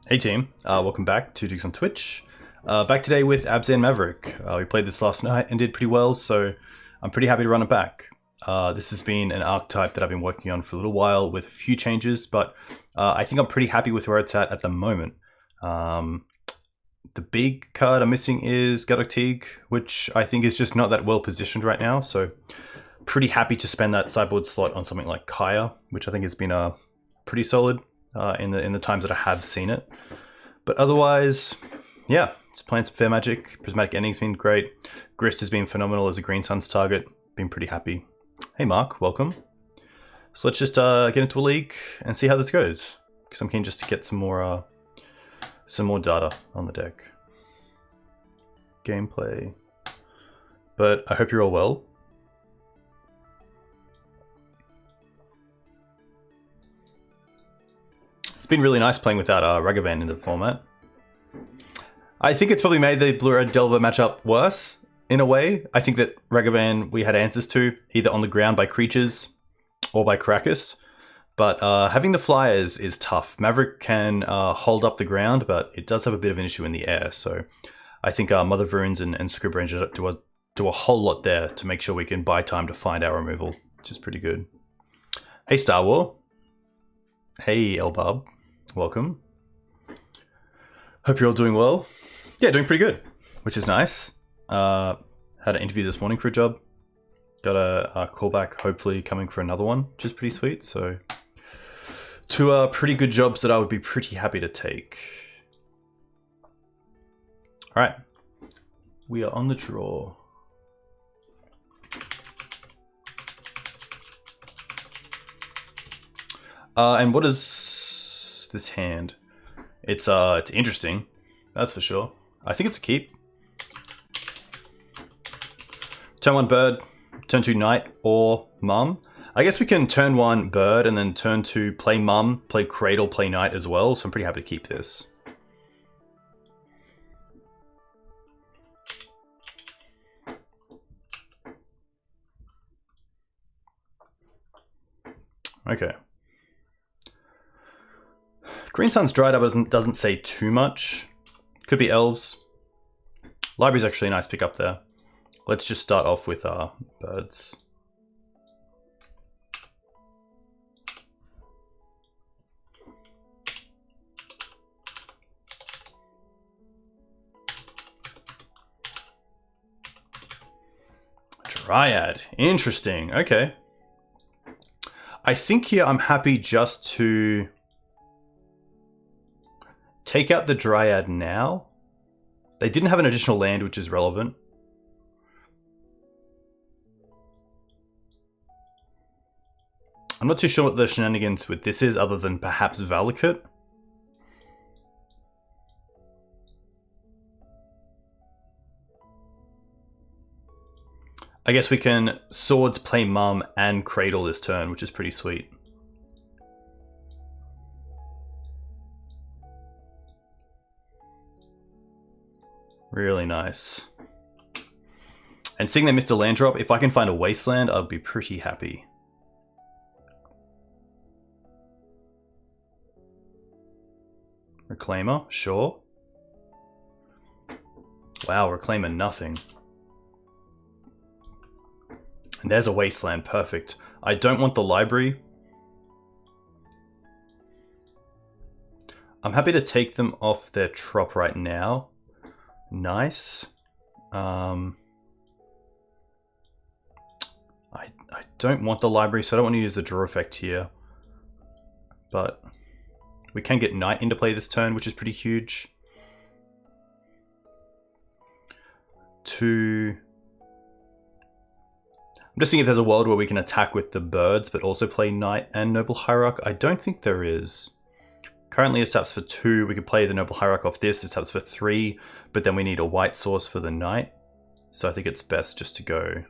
Hey team, welcome back to Dukes on Twitch. Back today with Abzan Maverick. We played this last night and did pretty well, so I'm pretty happy to run it back. This has been an archetype that I've been working on for a little while with a few changes, but I think I'm pretty happy with where it's at the moment. The big card I'm missing is Gaddock Teeg, which I think is just not that well positioned right now, so pretty happy to spend that sideboard slot on something like Kaya, which I think has been pretty solid in the times that I have seen it. But otherwise, yeah, just playing some Fair Magic. Prismatic Ending's been great. Grist has been phenomenal as a Green Sun's target. Been pretty happy. Hey Mark, welcome. So let's just get into a league and see how this goes, because I'm keen just to get some more data on the deck. Gameplay. But I hope you're all well. It's been really nice playing without Ragavan in the format. I think it's probably made the Blue-Red Delver matchup worse, in a way. I think that Ragavan we had answers to, either on the ground by creatures or by Karakas. But having the flyers is tough. Maverick can hold up the ground, but it does have a bit of an issue in the air. So I think Mother of Runes and Scrib Ranger do a whole lot there to make sure we can buy time to find our removal, which is pretty good. Hey Star War. Hey Elbub. Welcome. Hope you're all doing well. Yeah, doing pretty good, which is nice. Had an interview this morning for a job. Got a callback, hopefully coming for another one, which is pretty sweet. So, two pretty good jobs that I would be pretty happy to take. All right, we are on the draw. And what is this hand? It's interesting, that's for sure. I think it's a keep. Turn 1 bird, turn 2 knight or mum. I guess we can turn 1 bird and then turn 2 play mum, play cradle, play knight as well. So I'm pretty happy to keep this. Okay. Green Sun's dried up, doesn't say too much. Could be elves. Library's actually a nice pickup there. Let's just start off with birds. Dryad. Interesting. Okay. I think here I'm happy just to take out the Dryad now. They didn't have an additional land, which is relevant. I'm not too sure what the shenanigans with this is, other than perhaps Valakut. I guess we can swords, play mum, and cradle this turn, which is pretty sweet. Really nice. And seeing they missed a land drop, if I can find a wasteland, I'll be pretty happy. Reclaimer, sure. Wow, Reclaimer nothing. And there's a wasteland, perfect. I don't want the library. I'm happy to take them off their trop right now. Nice. I don't want the library, so I don't want to use the draw effect here. But we can get knight into play this turn, which is pretty huge. I'm just seeing if there's a world where we can attack with the birds, but also play knight and noble hierarch. I don't think there is. Currently it taps for 2, we could play the Noble Hierarch off this, it taps for 3, but then we need a white source for the knight. So I think it's best just to go.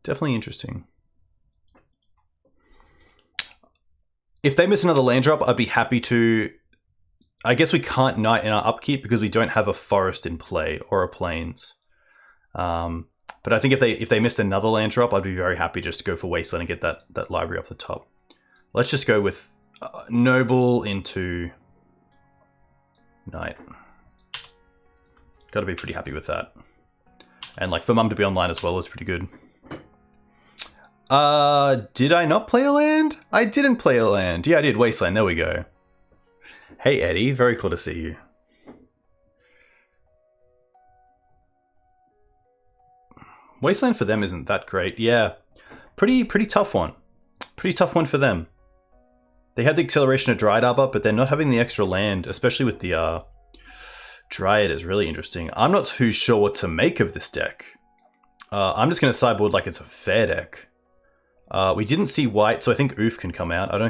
Definitely interesting. If they miss another land drop, I'd be happy to... I guess we can't knight in our upkeep because we don't have a forest in play or a plains. But I think if they missed another land drop, I'd be very happy just to go for Wasteland and get that library off the top. Let's just go with Noble into Knight. Gotta be pretty happy with that. And like for Mum to be online as well is pretty good. Did I not play a land? I didn't play a land. Yeah, I did. Wasteland. There we go. Hey, Eddie. Very cool to see you. Wasteland for them isn't that great. Yeah. Pretty tough one. Pretty tough one for them. They had the acceleration of Dryad Arbor, but they're not having the extra land, especially with the Dryad is really interesting. I'm not too sure what to make of this deck. I'm just going to sideboard like it's a fair deck. We didn't see white, so I think Oof can come out. I'm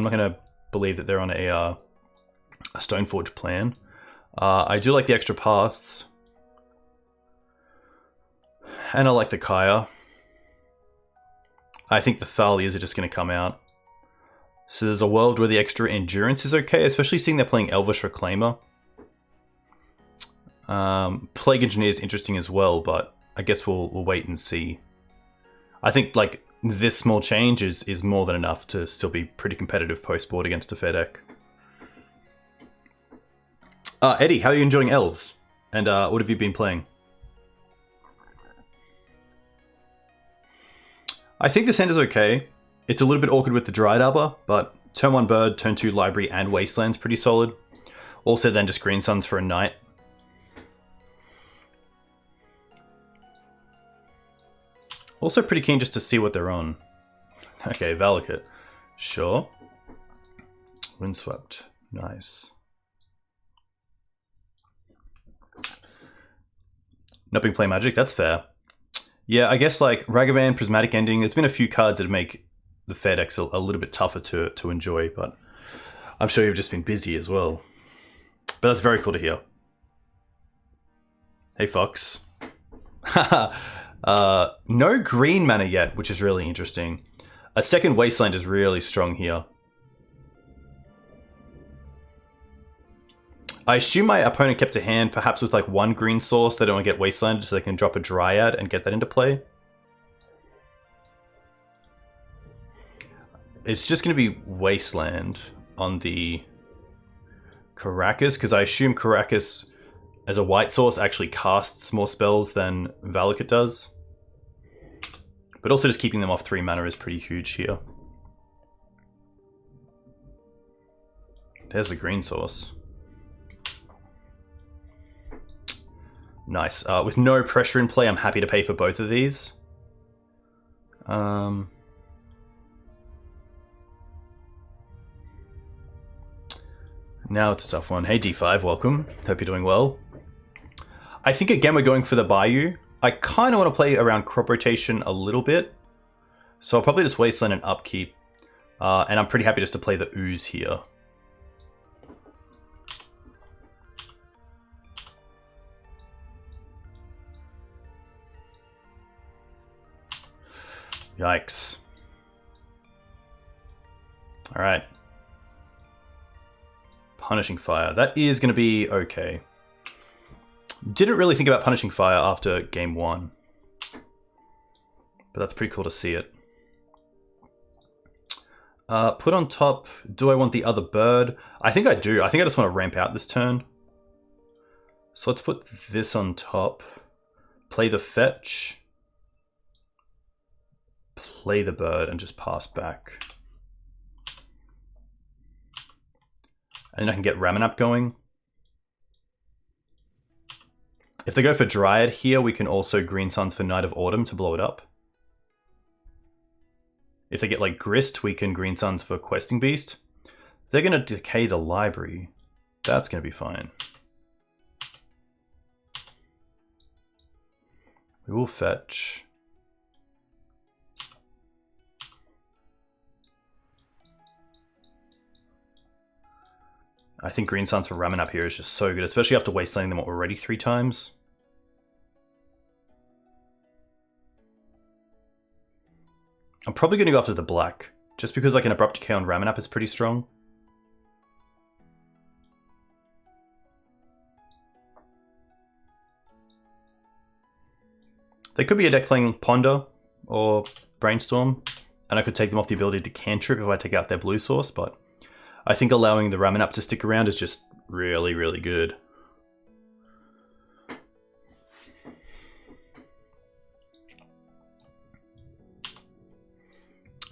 not gonna believe that they're on a Stoneforge plan. I do like the extra paths, and I like the Kaya. I think the Thalias are just gonna come out. So there's a world where the extra endurance is okay, especially seeing they're playing Elvish Reclaimer. Plague Engineer is interesting as well, but I guess we'll wait and see. I think like this small change is more than enough to still be pretty competitive post-board against a fair deck. Eddie, how are you enjoying Elves? And what have you been playing? I think this hand is okay. It's a little bit awkward with the Dryad Arbor, but turn 1 Bird, turn 2 Library, and Wasteland's pretty solid. Also then just Green Suns for a Knight. Also pretty keen just to see what they're on. Okay, Valakut. Sure. Windswept. Nice. Not being play Magic, that's fair. Yeah, I guess like Ragavan, Prismatic Ending, there's been a few cards that make the fair decks a little bit tougher to enjoy, but I'm sure you've just been busy as well. But that's very cool to hear. Hey, Fox. No green mana yet, which is really interesting. A second Wasteland is really strong here. I assume my opponent kept a hand, perhaps with like 1 green source. They don't want to get Wasteland, so they can drop a Dryad and get that into play. It's just going to be Wasteland on the Karakas, because I assume Karakas as a white source actually casts more spells than Valakut does. But also just keeping them off 3 mana is pretty huge here. There's the green source. Nice. With no pressure in play, I'm happy to pay for both of these. Now it's a tough one. Hey D5, welcome. Hope you're doing well. I think again we're going for the Bayou. I kind of want to play around crop rotation a little bit. So I'll probably just Wasteland and Upkeep. And I'm pretty happy just to play the Ooze here. Yikes. Alright. Punishing Fire. That is going to be okay. Didn't really think about Punishing Fire after game 1. But that's pretty cool to see it. Put on top, do I want the other bird? I think I do. I think I just want to ramp out this turn. So let's put this on top. Play the fetch. Play the bird and just pass back. And then I can get Ramanap going. If they go for Dryad here, we can also Green Suns for Night of Autumn to blow it up. If they get like Grist, we can Green Suns for Questing Beast. They're going to decay the library. That's going to be fine. We will fetch. I think Green Suns for Ramanap here is just so good, especially after wastelanding them already 3 times. I'm probably going to go after the black, just because like an Abrupt Decay on Ramanap is pretty strong. There could be a deck playing Ponder or Brainstorm, and I could take them off the ability to cantrip if I take out their blue source, but I think allowing the Ramen up to stick around is just really, really good.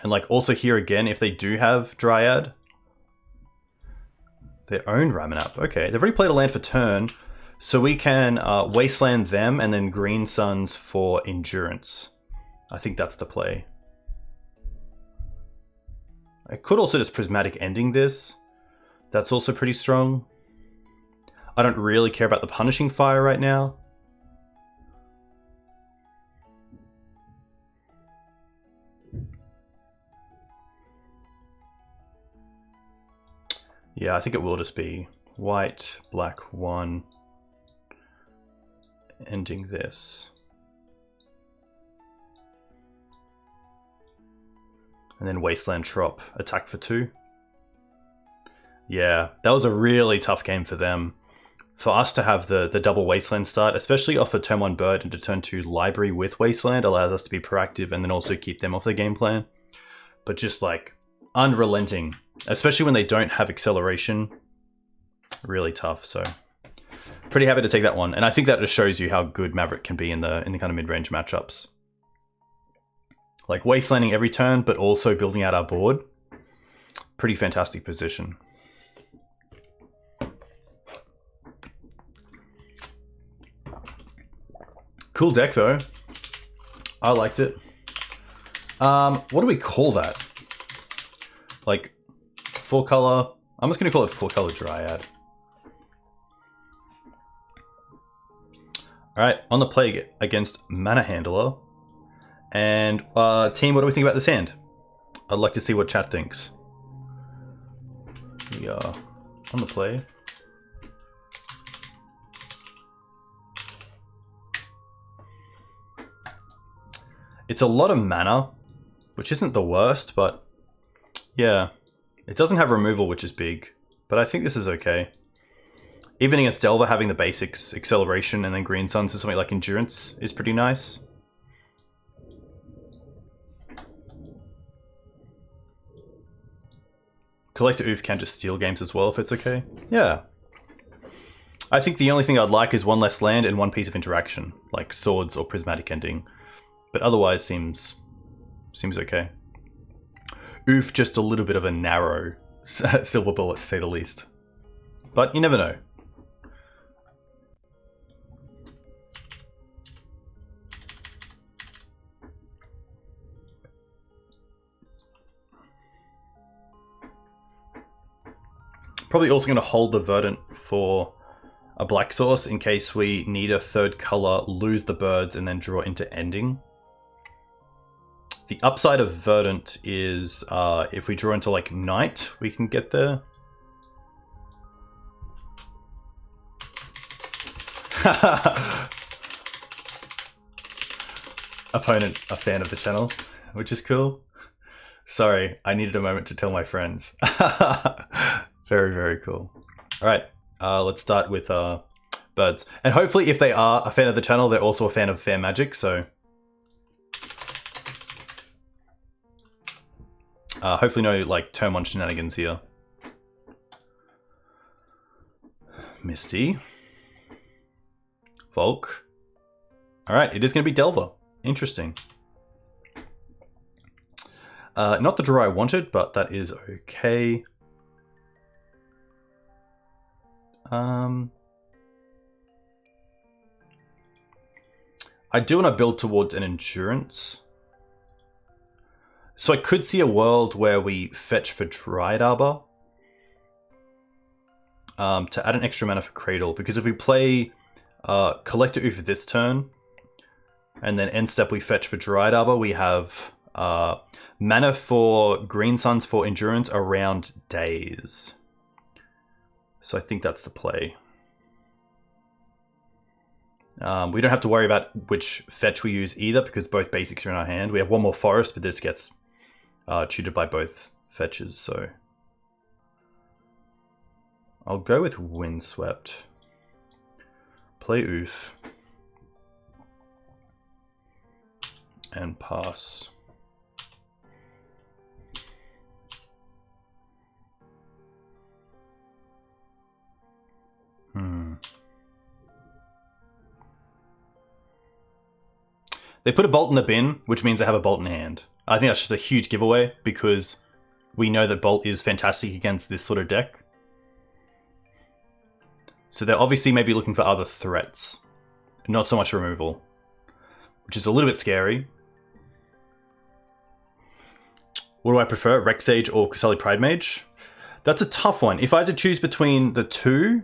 And like also here again, if they do have Dryad, their own Ramen up. Okay, they've already played a land for turn, so we can Wasteland them and then Green Suns for Endurance. I think that's the play. I could also just Prismatic Ending this. That's also pretty strong. I don't really care about the Punishing Fire right now. Yeah, I think it will just be white, black 1, ending this. And then Wasteland Trop, attack for 2. Yeah, that was a really tough game for them. For us to have the double Wasteland start, especially off a turn 1 bird and to turn 2 Library with Wasteland, allows us to be proactive and then also keep them off their game plan. But just like unrelenting, especially when they don't have acceleration. Really tough, so pretty happy to take that one. And I think that just shows you how good Maverick can be in the kind of mid-range matchups. Like Wastelanding every turn, but also building out our board. Pretty fantastic position. Cool deck though. I liked it. What do we call that? Like 4-color. I'm just going to call it 4-color Dryad. Alright, on the play against Mana Handler. And team, what do we think about this hand? I'd like to see what chat thinks. We are on the play. It's a lot of mana, which isn't the worst, but yeah. It doesn't have removal, which is big, but I think this is okay. Even against Delver, having the basics, acceleration, and then Green Suns for something like Endurance is pretty nice. Collector Oof can just steal games as well if it's okay. Yeah. I think the only thing I'd like is 1 less land and 1 piece of interaction, like Swords or Prismatic Ending. But otherwise seems okay. Oof, just a little bit of a narrow silver bullet, to say the least. But you never know. Probably also going to hold the Verdant for a black source in case we need a 3rd color, lose the birds, and then draw into ending. The upside of Verdant is if we draw into like Night, we can get there. Opponent, a fan of the channel, which is cool. Sorry, I needed a moment to tell my friends. Very, very cool. All right, let's start with birds. And hopefully if they are a fan of the channel, they're also a fan of Fair Magic, so... hopefully no like turn 1 shenanigans here. Misty. Volk. Alright, it is going to be Delver. Interesting. Not the draw I wanted, but that is okay. I do want to build towards an Endurance. So I could see a world where we fetch for Dryad Arbor to add an extra mana for Cradle, because if we play Collector Oof this turn, and then end step we fetch for Dryad Arbor, we have mana for Green Suns for Endurance around days. So I think that's the play. We don't have to worry about which fetch we use either, because both basics are in our hand. We have 1 more forest, but this gets tutored by both fetches, so... I'll go with Windswept. Play Oof. And pass. They put a bolt in the bin, which means they have a bolt in hand. I think that's just a huge giveaway because we know that bolt is fantastic against this sort of deck. So they're obviously maybe looking for other threats, not so much removal, which is a little bit scary. What do I prefer, Rexage or Kusali Pridemage? That's a tough one. If I had to choose between the two,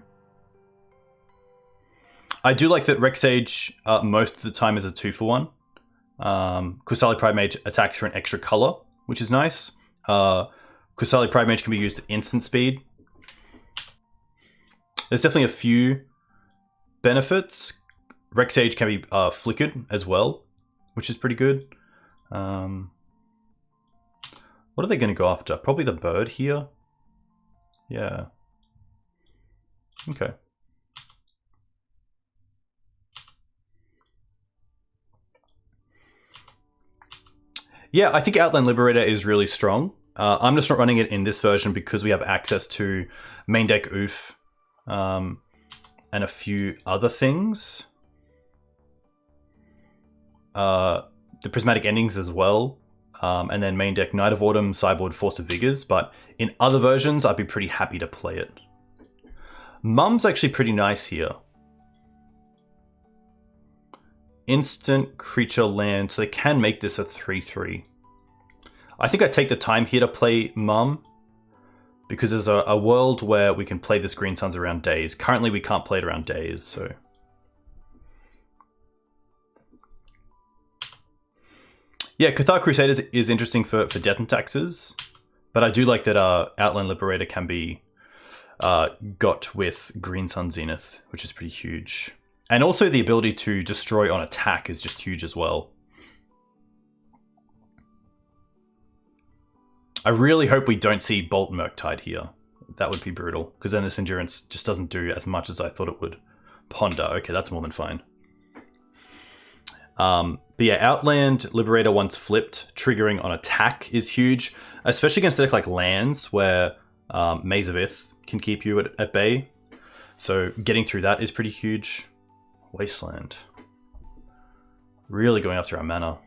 I do like that Rexage most of the time is a 2-for-1. Kusali Pridemage attacks for an extra color, which is nice. Kusali Pridemage can be used at instant speed. There's definitely a few benefits. Rexage can be flickered as well, which is pretty good. What are they going to go after? Probably the bird here. Yeah. Okay. Yeah, I think Outland Liberator is really strong. I'm just not running it in this version because we have access to main deck Oof and a few other things. The Prismatic Endings as well. And then main deck Night of Autumn, sideboard Force of Vigors. But in other versions, I'd be pretty happy to play it. Mum's actually pretty nice here. Instant creature land, so they can make this a 3/3. I think I take the time here to play Mum because there's a world where we can play this Green Suns around days. Currently, we can't play it around days, so. Yeah, Cathar Crusaders is interesting for death and taxes, but I do like that Outland Liberator can be got with Green Sun Zenith, which is pretty huge. And also the ability to destroy on attack is just huge as well. I really hope we don't see Bolt Murktide here. That would be brutal, because then this Endurance just doesn't do as much as I thought it would. Ponder, okay, that's more than fine. But yeah, Outland Liberator once flipped, triggering on attack is huge, especially against a deck like Lands, where Maze of Ith can keep you at bay. So getting through that is pretty huge. Wasteland. Really going after our mana.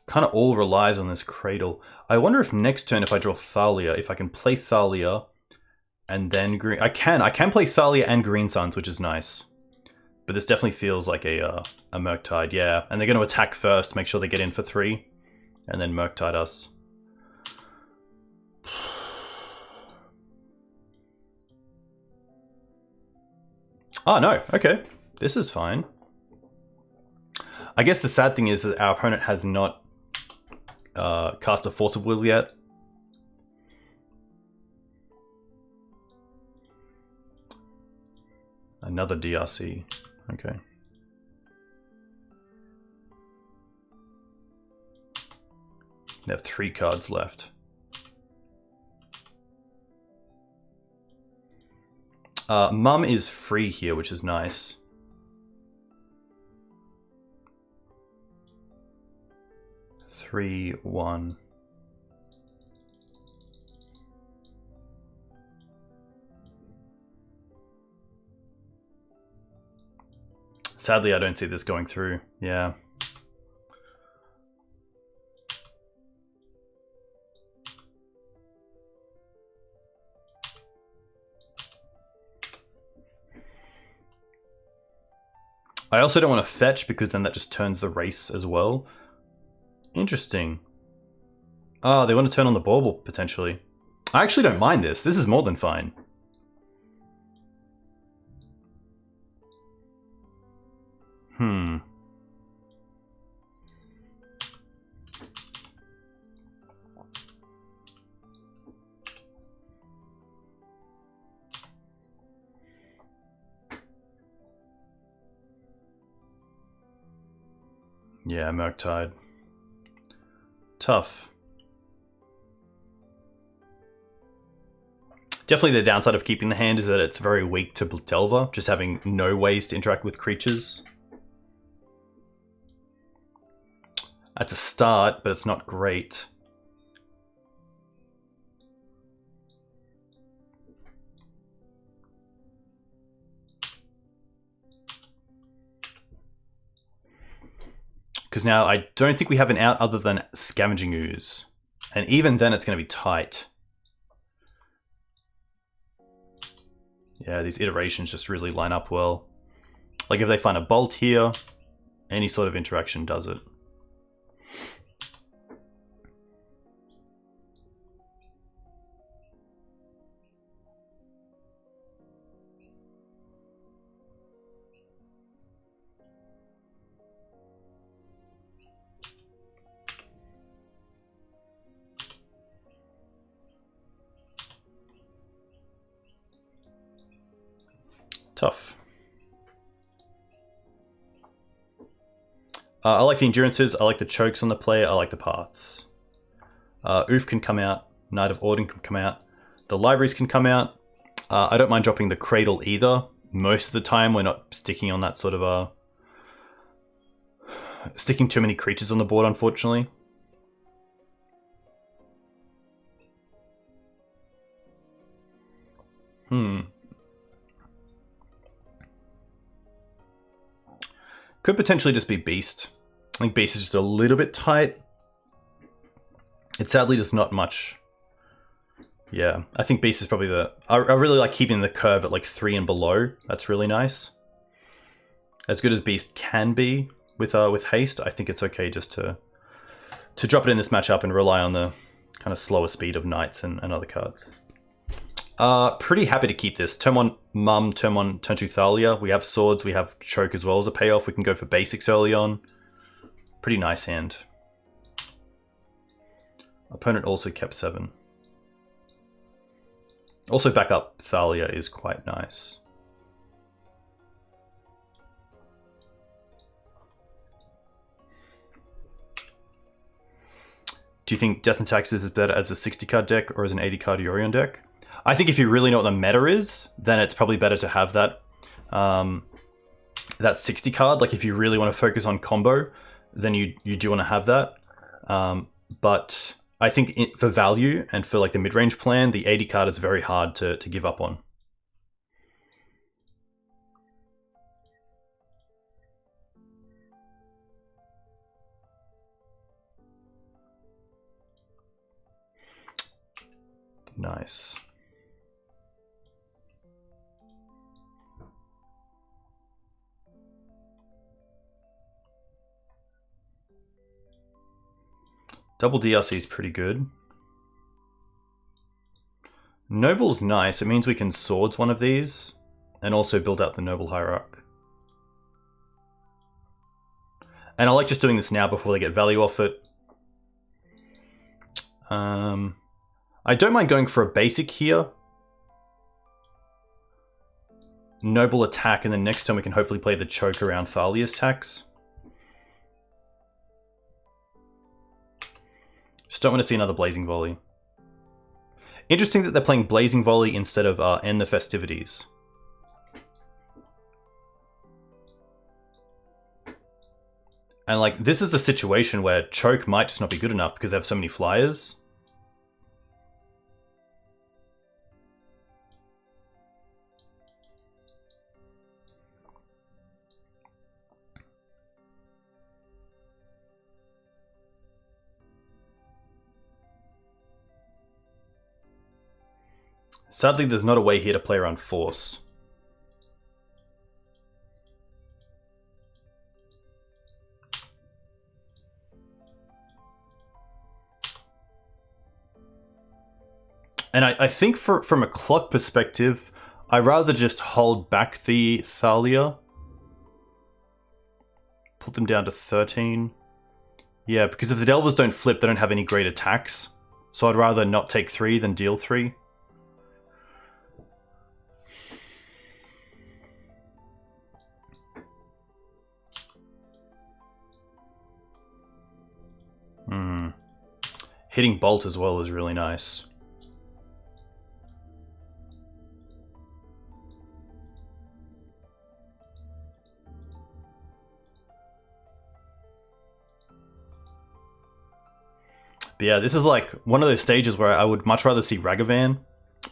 Kind of all relies on this Cradle. I wonder if next turn, if I draw Thalia, if I can play Thalia and then Green... I can play Thalia and Green Suns, which is nice. But this definitely feels like a Murktide, yeah. And they're going to attack first, make sure they get in for 3, and then Murktide us. Oh, no. Okay. This is fine. I guess the sad thing is that our opponent has not cast a Force of Will yet. Another DRC. Okay. They have 3 cards left. Mum is free here, which is nice. Three, 1. Sadly, I don't see this going through. Yeah. I also don't want to fetch because then that just turns the race as well. Interesting. Oh, they want to turn on the bauble, potentially. I actually don't mind this. This is more than fine. Yeah, Murktide. Tough. Definitely the downside of keeping the hand is that it's very weak to Delver, just having no ways to interact with creatures. That's a start, but it's not great. Because now I don't think we have an out other than Scavenging Ooze. And even then it's going to be tight. Yeah, these iterations just really line up well. Like if they find a Bolt here, any sort of interaction does it. Tough. I like the endurances, I like the chokes on the player, I like the paths. Oof can come out, Knight of Auden can come out, the libraries can come out. I don't mind dropping the Cradle either. Most of the time we're not sticking on that sort of sticking too many creatures on the board, unfortunately. Could potentially just be Beast. I think Beast is just a little bit tight. It sadly does not much. Yeah, I think Beast is probably the... I really like keeping the curve at like 3 and below. That's really nice. As good as Beast can be with haste, I think it's okay just to drop it in this matchup and rely on the kind of slower speed of Knights and other cards. Pretty happy to keep this. Turn 1 Mum, turn 1, turn 2 Thalia. We have Swords, we have Choke as well as a payoff. We can go for basics early on. Pretty nice hand. Opponent also kept 7. Also backup Thalia is quite nice. Do you think Death and Taxes is better as a 60 card deck or as an 80 card Yorion deck? I think if you really know what the meta is, then it's probably better to have that that 60 card. Like if you really want to focus on combo, then you do want to have that. But I think for value and for like the mid-range plan, the 80 card is very hard to give up on. Nice. Double DRC is pretty good. Noble's nice. It means we can Swords one of these and also build out the Noble Hierarch. And I like just doing this now before they get value off it. I don't mind going for a basic here. Noble attack, and then next turn we can hopefully play the Choke around Thalia's tax. Just don't want to see another Blazing Volley. Interesting that they're playing Blazing Volley instead of End the Festivities. And like, this is a situation where Choke might just not be good enough because they have so many flyers. Sadly, there's not a way here to play around Force. And I think from a clock perspective, I'd rather just hold back the Thalia. Put them down to 13. Yeah, because if the Delvers don't flip, they don't have any great attacks. So I'd rather not take 3 than deal 3. hitting Bolt as well is really nice. But yeah, this is like one of those stages where I would much rather see Ragavan,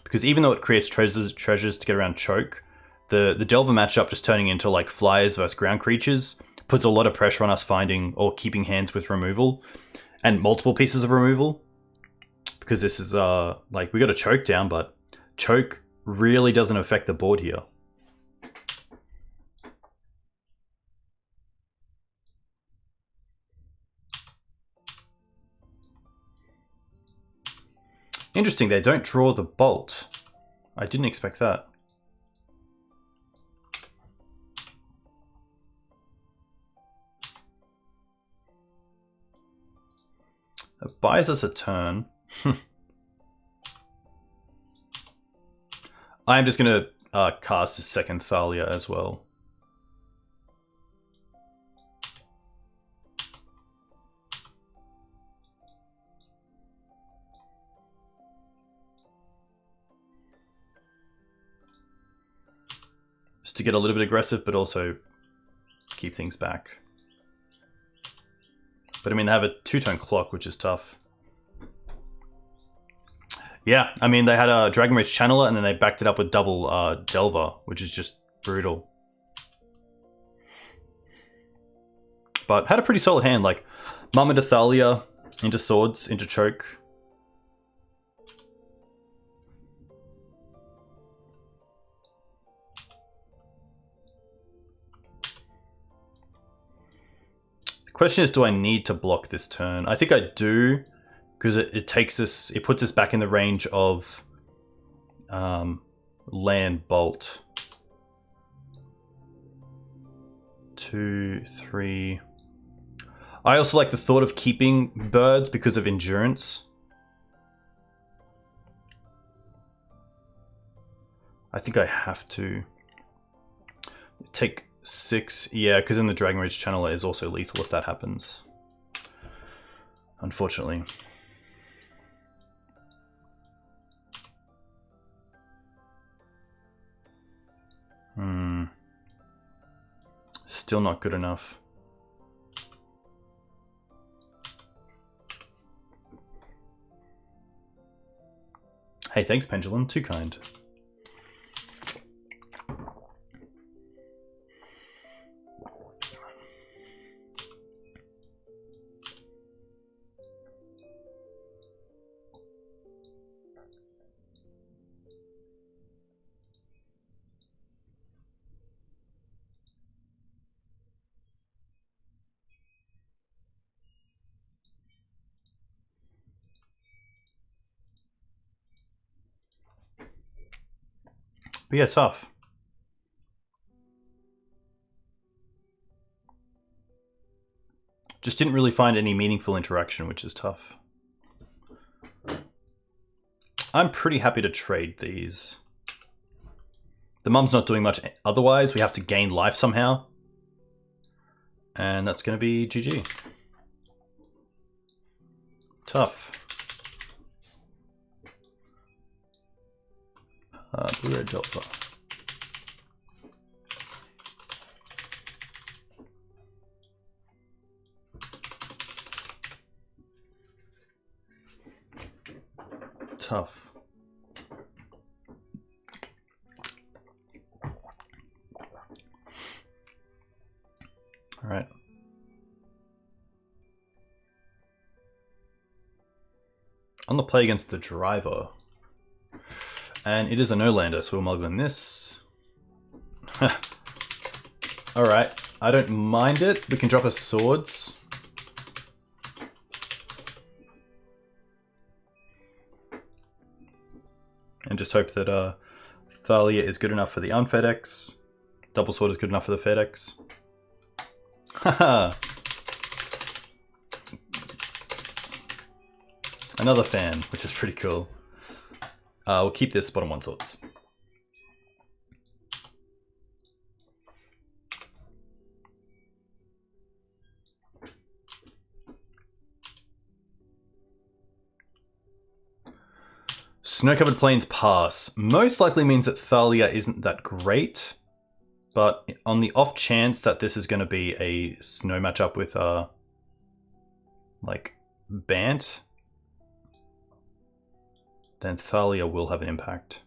because even though it creates treasures to get around Choke, the Delver matchup just turning into like flyers versus ground creatures puts a lot of pressure on us finding or keeping hands with removal and multiple pieces of removal. Because this is like we got a Choke down, but Choke really doesn't affect the board here. Interesting, they don't draw the Bolt. I didn't expect that. It buys us a turn. I'm just going to cast a second Thalia as well. Just to get a little bit aggressive, but also keep things back. But I mean, they have a 2-turn clock, which is tough. Yeah, I mean, they had a Dragon Rage Channeler, and then they backed it up with double Delver, which is just brutal. But had a pretty solid hand, like Mama to Thalia, into Swords, into Choke. Question is, do I need to block this turn? I think I do, because it takes us, it puts us back in the range of land Bolt. 2, 3. I also like the thought of keeping birds because of endurance. I think I have to take 6, yeah, because then the Dragon Rage Channeler is also lethal if that happens. Unfortunately. Still not good enough. Hey, thanks, Pendulum. Too kind. But yeah, tough. Just didn't really find any meaningful interaction, which is tough. I'm pretty happy to trade these. The mum's not doing much otherwise. We have to gain life somehow. And that's going to be GG. Tough. Blue-red Delta. Tough. All right. On the play against the driver. And it is a no-lander, so we'll mulligan this. Alright, I don't mind it. We can drop us swords. And just hope that Thalia is good enough for the unFedEx. Double sword is good enough for the FedEx. Haha. Another fan, which is pretty cool. We'll keep this bottom 1 swords. Snow-covered plains pass. Most likely means that Thalia isn't that great. But on the off chance that this is going to be a snow matchup with, like, Bant, then Thalia will have an impact.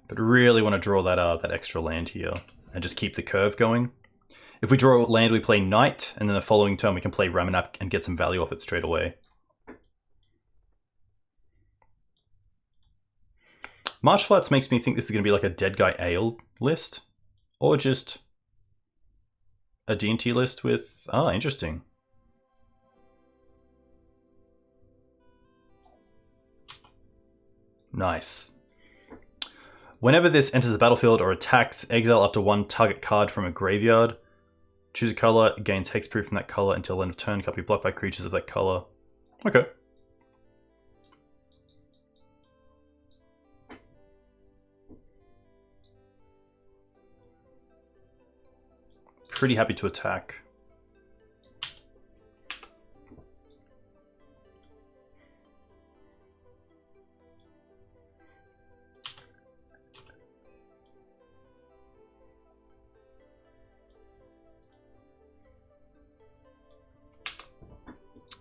But really want to draw that extra land here and just keep the curve going. If we draw land, we play Knight, and then the following turn we can play Ramanap and get some value off it straight away. Marsh Flats makes me think this is going to be like a Dead Guy Ale list. Or just a D&T list with... Ah, interesting. Nice. Whenever this enters the battlefield or attacks, exile up to one target card from a graveyard. Choose a color, it gains hexproof from that color until end of turn. Can't be blocked by creatures of that color. Okay. Pretty happy to attack.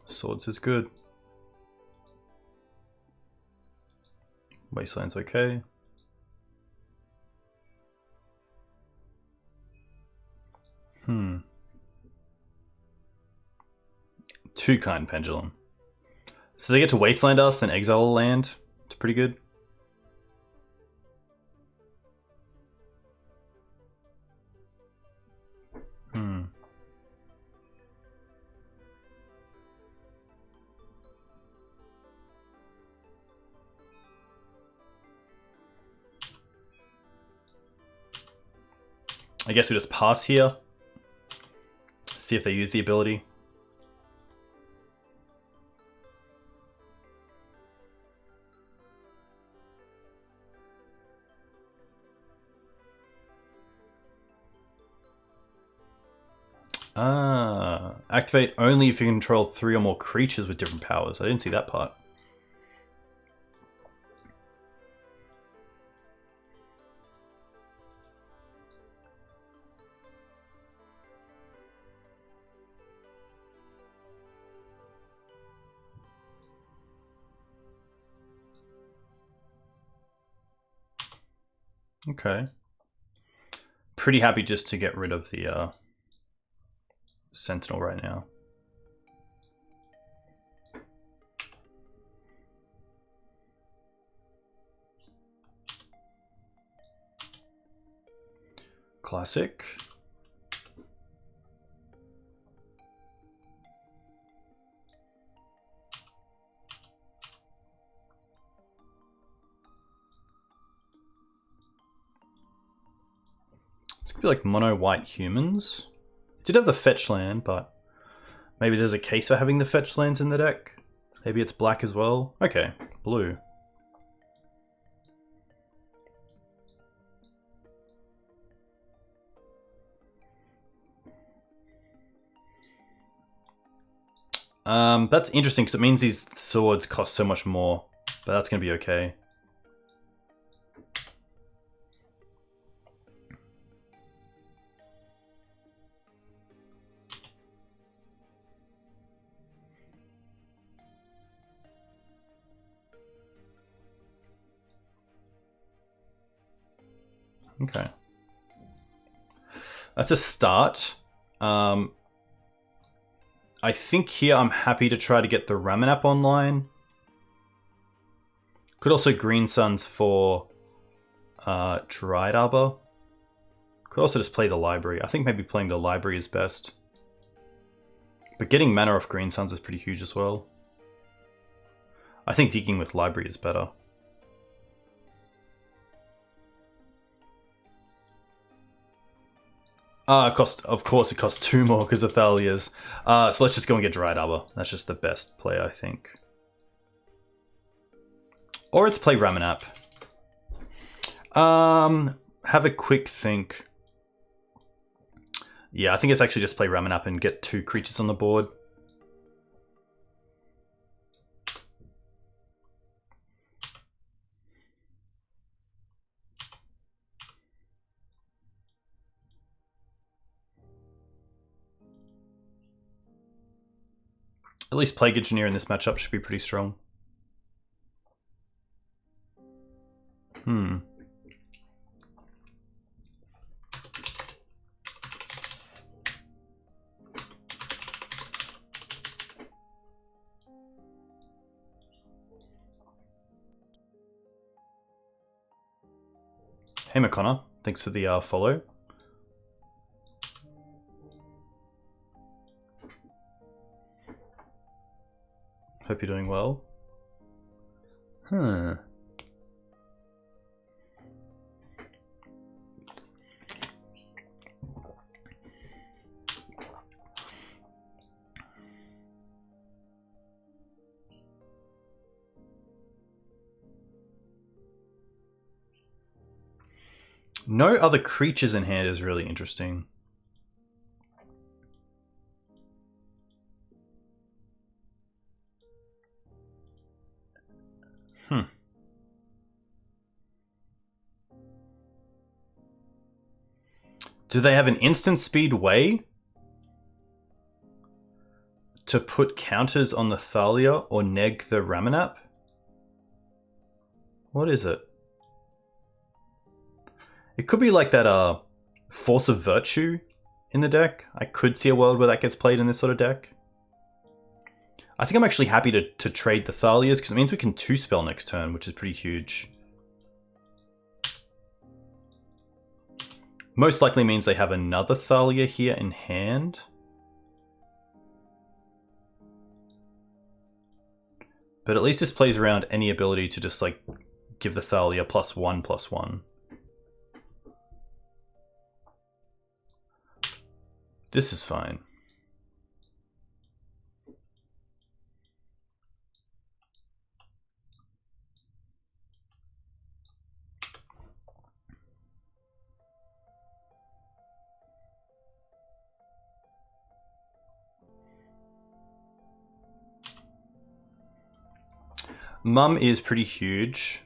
Swords is good. Wasteland's okay. Two-kind Pendulum. So they get to Wasteland us, then exile a land. It's pretty good. I guess we just pass here. See if they use the ability. Activate only if you control 3 or more creatures with different powers. I didn't see that part. Okay. Pretty happy just to get rid of the Sentinel right now. Classic. This could be like mono white humans. Did have the fetch land, but maybe there's a case for having the fetch lands in the deck. Maybe it's black as well. Okay, blue. That's interesting because it means these swords cost so much more, but that's going to be okay. Okay. That's a start. I think here I'm happy to try to get the Ramanap online. Could also Green Suns for Dryad Arbor. Could also just play the library. I think maybe playing the library is best. But getting mana off Green Suns is pretty huge as well. I think digging with library is better. Of course it costs 2 more because of Thalia's. So let's just go and get Dryad Arbor. That's just the best play, I think. Or it's play Ramanap. Have a quick think. Yeah, I think it's actually just play Ramanap and get 2 creatures on the board. At least Plague Engineer in this matchup should be pretty strong. Hey McConnor, thanks for the follow. Hope you're doing well. Huh. No other creatures in hand is really interesting. Do they have an instant speed way to put counters on the Thalia or neg the Ramanap? What is it? It could be like that Force of Virtue in the deck. I could see a world where that gets played in this sort of deck. I think I'm actually happy to trade the Thalias because it means we can 2-spell next turn, which is pretty huge. Most likely means they have another Thalia here in hand. But at least this plays around any ability to just like give the Thalia +1/+1. This is fine. Mum is pretty huge.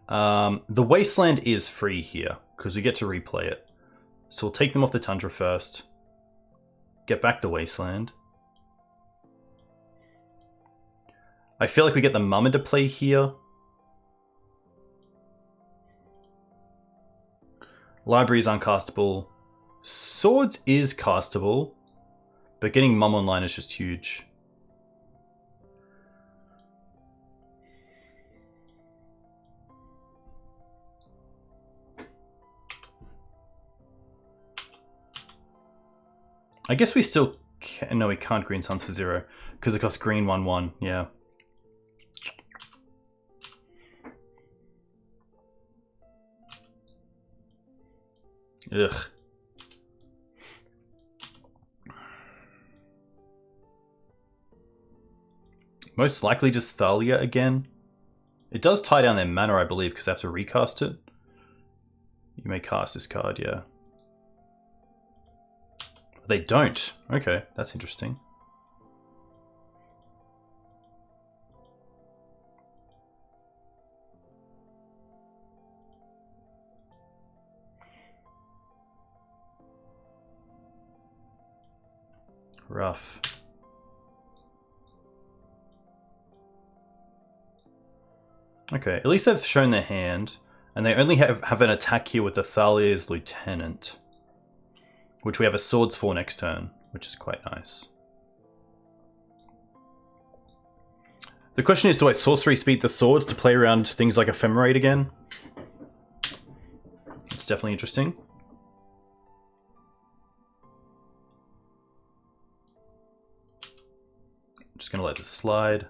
The Wasteland is free here because we get to replay it. So we'll take them off the Tundra first. Get back the Wasteland. I feel like we get the Mum into play here. Library is uncastable. Swords is castable. But getting Mum online is just huge. I guess we still can. No, we can't Green Suns for 0 because it costs green 1/1. Yeah. Ugh. Most likely just Thalia again. It does tie down their mana, I believe, because they have to recast it. You may cast this card, yeah. They don't. Okay, that's interesting. Rough. Okay, at least they've shown their hand, and they only have an attack here with the Thalia's Lieutenant, which we have a Swords for next turn, which is quite nice. The question is, do I sorcery speed the Swords to play around things like Ephemerate again? It's definitely interesting. I'm just going to let this slide.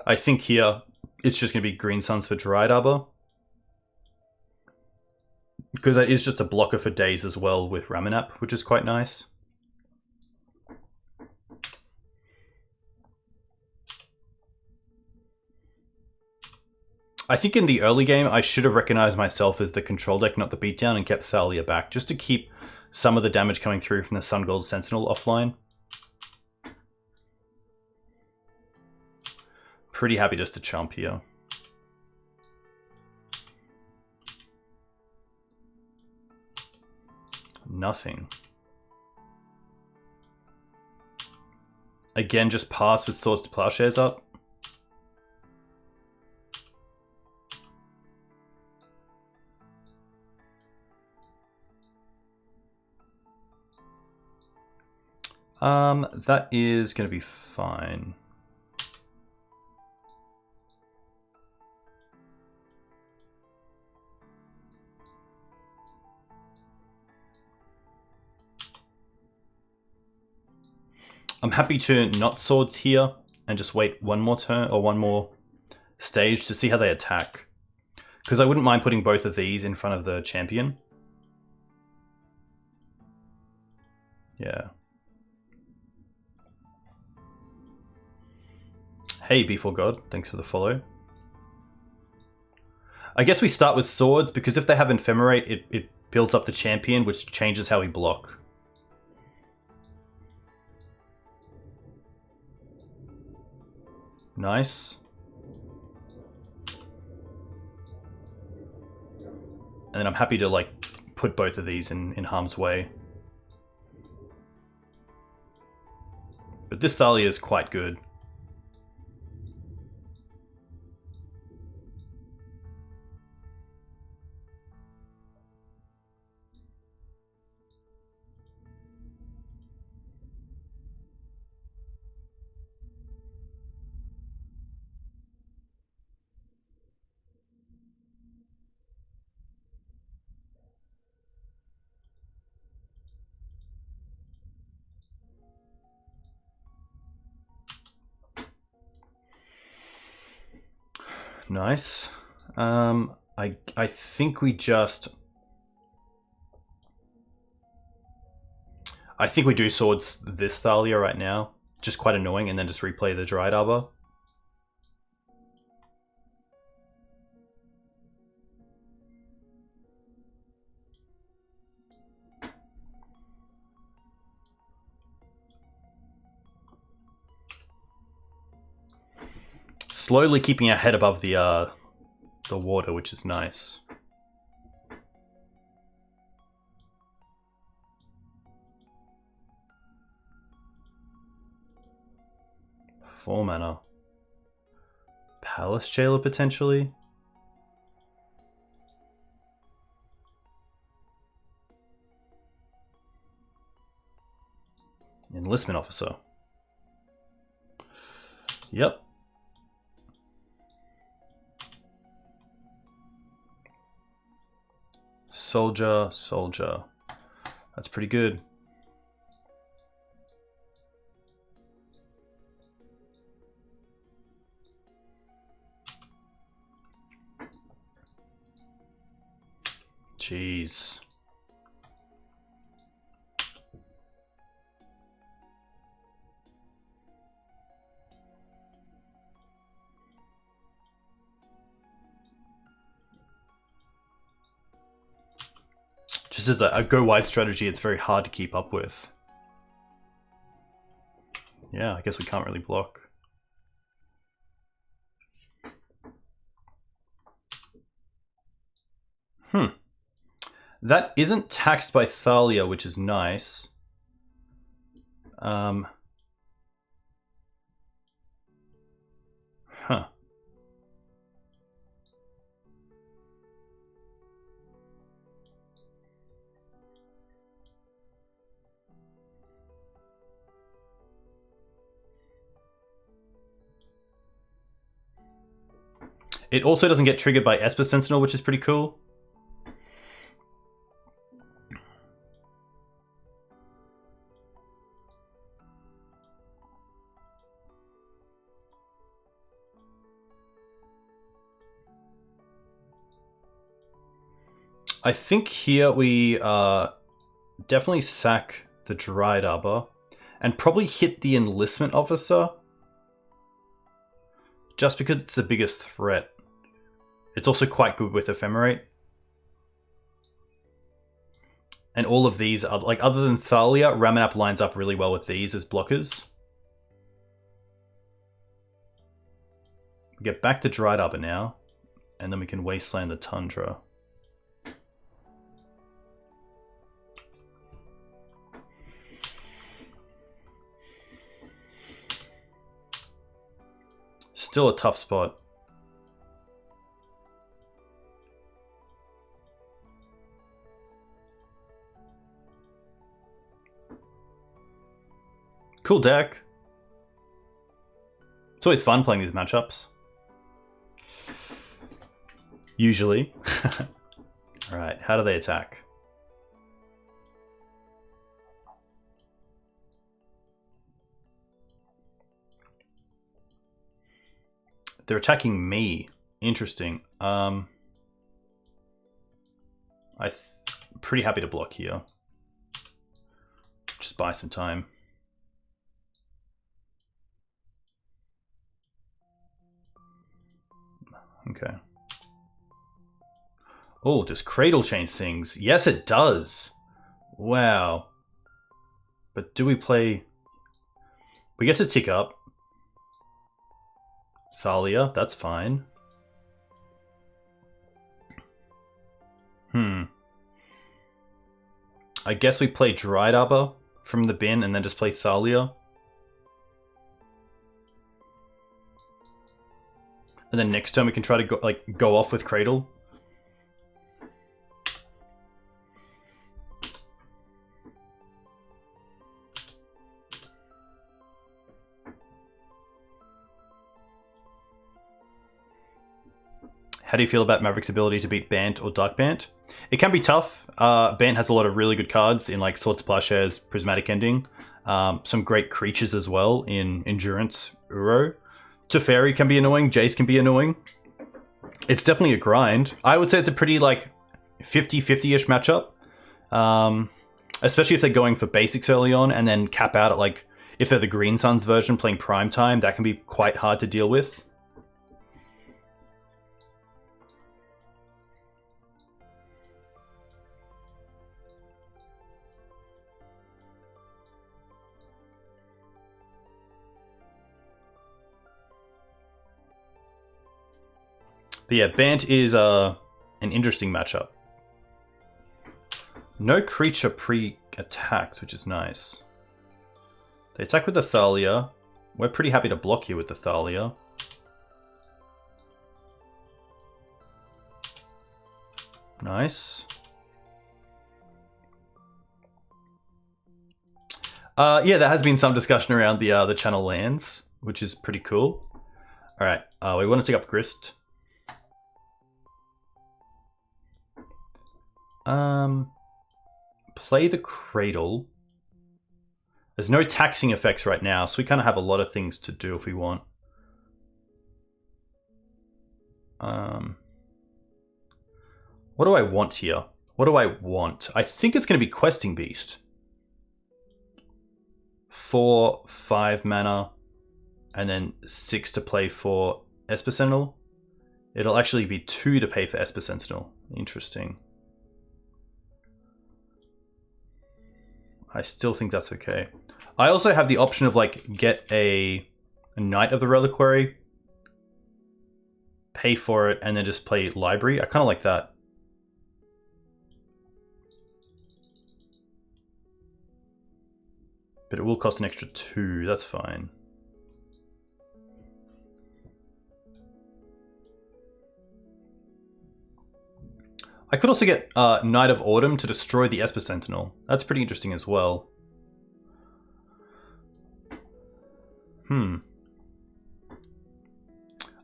I think here it's just going to be Green Suns for Dryad Arbor. Because that is just a blocker for days as well with Ramanap, which is quite nice. I think in the early game, I should have recognized myself as the control deck, not the beatdown, and kept Thalia back, just to keep some of the damage coming through from the Sun Gold Sentinel offline. Pretty happy just to chomp here. nothing. Again, just pass with Swords to Plowshares up. That is going to be fine. I'm happy to not swords here and just wait one more turn or one more stage to see how they attack. Because I wouldn't mind putting both of these in front of the champion. Yeah. Hey, Before God, thanks for the follow. I guess we start with swords because if they have Ephemerate, it builds up the champion, which changes how we block. Nice. And then I'm happy to like put both of these in harm's way. But this Thalia is quite good. Nice. I think we just... I think we do swords this Thalia right now. Just quite annoying, and then just replay the Dryad Arbor. Slowly keeping our head above the water, which is nice. Four mana. Palace Jailer potentially. Enlistment Officer. Yep. Soldier, soldier. That's pretty good. Jeez. Just as a go wide strategy, it's very hard to keep up with. Yeah, I guess we can't really block. That isn't taxed by Thalia, which is nice. Huh. It also doesn't get triggered by Esper Sentinel, which is pretty cool. I think here we definitely sack the Dryad Arbor and probably hit the Enlistment Officer just because it's the biggest threat. It's also quite good with Ephemerate. And all of these are, like, other than Thalia, Ramanap lines up really well with these as blockers. We get back to Dryad Arbor now, and then we can Wasteland the Tundra. still a tough spot. Cool deck. It's always fun playing these matchups. Usually. Alright, how do they attack? They're attacking me. Interesting. I'm pretty happy to block here. Just buy some time. Okay. Oh, does Cradle change things? Yes, it does. Wow. But do we play... We get to tick up. Thalia, that's fine. I guess we play Dryad from the bin and then just play Thalia. And then next turn we can try to go off with Cradle. How do you feel about Maverick's ability to beat Bant or Dark Bant? It can be tough. Bant has a lot of really good cards in like Swords, Plowshares, Prismatic Ending. Some great creatures as well in Endurance, Uro. Teferi can be annoying, Jace can be annoying. It's definitely a grind. I would say it's a pretty like 50-50-ish matchup. Especially if they're going for basics early on and then cap out at like, if they're the Green Suns version playing Prime Time, that can be quite hard to deal with. But yeah, Bant is an interesting matchup. No creature pre-attacks, which is nice. They attack with the Thalia. We're pretty happy to block here with the Thalia. Nice. Yeah, there has been some discussion around the channel lands, which is pretty cool. All right, we want to take up Grist. Play the Cradle. There's no taxing effects right now, so we kind of have a lot of things to do if we want. What do I want here? What do I want? I think it's going to be Questing Beast. 4, 5 mana, and then 6 to play for Esper Sentinel. It'll actually be 2 to pay for Esper Sentinel. Interesting. I still think that's okay. I also have the option of like get a Knight of the Reliquary, pay for it, and then just play Library. I kind of like that. But it will cost an extra 2. That's fine. I could also get Knight of Autumn to destroy the Esper Sentinel. That's pretty interesting as well.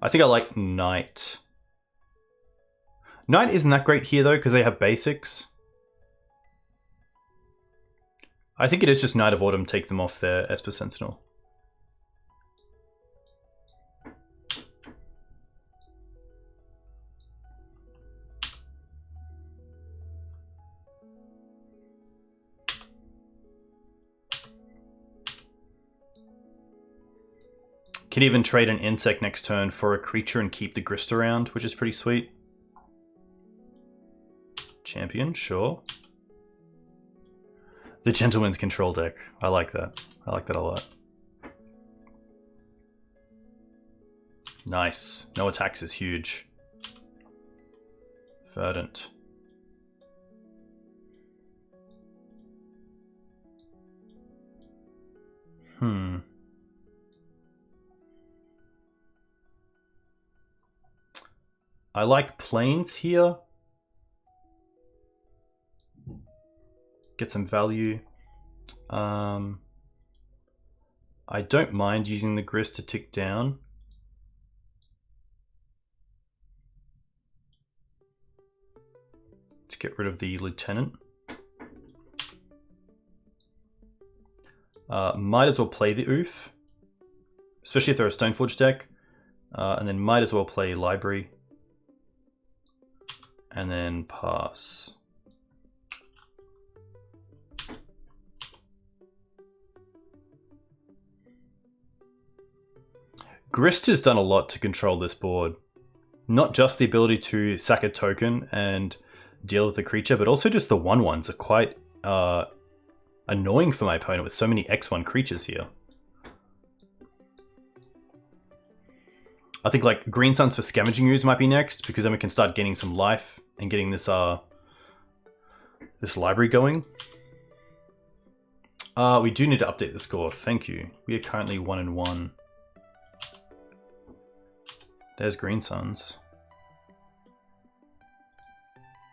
I think I like Knight. Knight isn't that great here though, because they have basics. I think it is just Knight of Autumn, take them off their Esper Sentinel. Can even trade an insect next turn for a creature and keep the Grist around, which is pretty sweet. Champion, sure. The Gentleman's Control deck. I like that. I like that a lot. Nice. No attacks is huge. Verdant. I like planes here. Get some value. I don't mind using the grist to tick down. To get rid of the lieutenant. Might as well play the oof. Especially if they're a Stoneforge deck. And then might as well play library. And then pass. Grist has done a lot to control this board. Not just the ability to sack a token and deal with the creature, but also just the 1/1s are quite annoying for my opponent with so many X1 creatures here. I think like Green Suns for Scavenging Ooze might be next, because then we can start getting some life and getting this this library going. We do need to update the score, thank you. We are currently 1-1. There's Green Suns.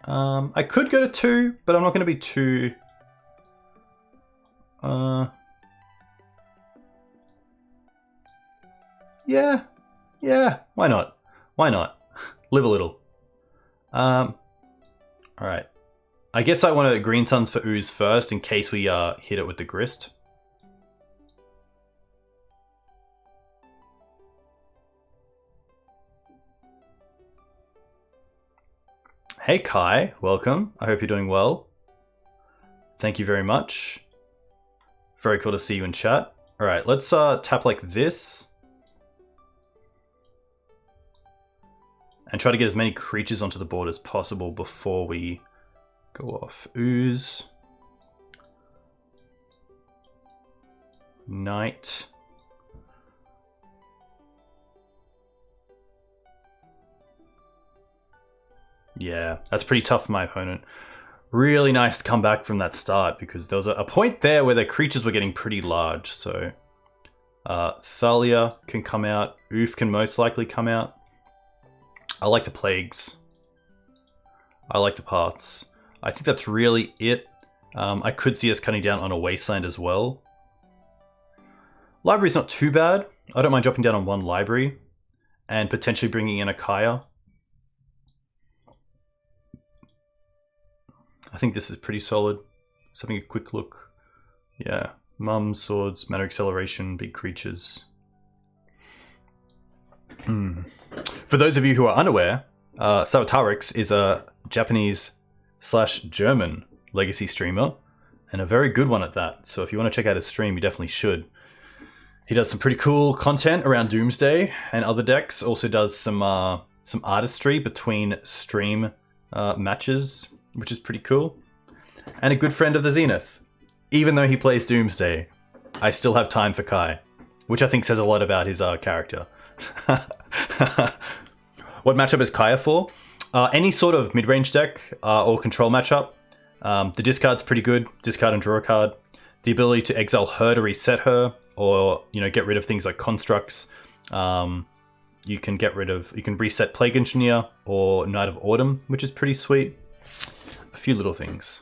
I could go to 2, but I'm not going to be too... Yeah, why not? Why not? Live a little. Alright. I guess I want to Green Suns for Ooze first, in case we hit it with the Grist. Hey Kai, welcome. I hope you're doing well. Thank you very much. Very cool to see you in chat. Alright, let's tap like this. And try to get as many creatures onto the board as possible before we go off. Ooze. Knight. Yeah, that's pretty tough for my opponent. Really nice to come back from that start, because there was a point there where the creatures were getting pretty large. So Thalia can come out. Oof can most likely come out. I like the plagues. I like the paths. I think that's really it. I could see us cutting down on a wasteland as well. Library's not too bad. I don't mind dropping down on one library and potentially bringing in a Kaya. I think this is pretty solid. Just having a quick look. Yeah. Mums, swords, matter acceleration, big creatures. For those of you who are unaware, Sawatarix is a Japanese/German legacy streamer, and a very good one at that. So if you want to check out his stream, you definitely should. He does some pretty cool content around Doomsday and other decks. Also does some artistry between stream matches, which is pretty cool. And a good friend of the Zenith. Even though he plays Doomsday, I still have time for Kai, which I think says a lot about his character. What matchup is Kaya for? Any sort of mid-range deck or control matchup. The discard's pretty good. Discard and draw a card. The ability to exile her to reset her, or get rid of things like constructs. You can reset Plague Engineer or Knight of Autumn, which is pretty sweet. A few little things.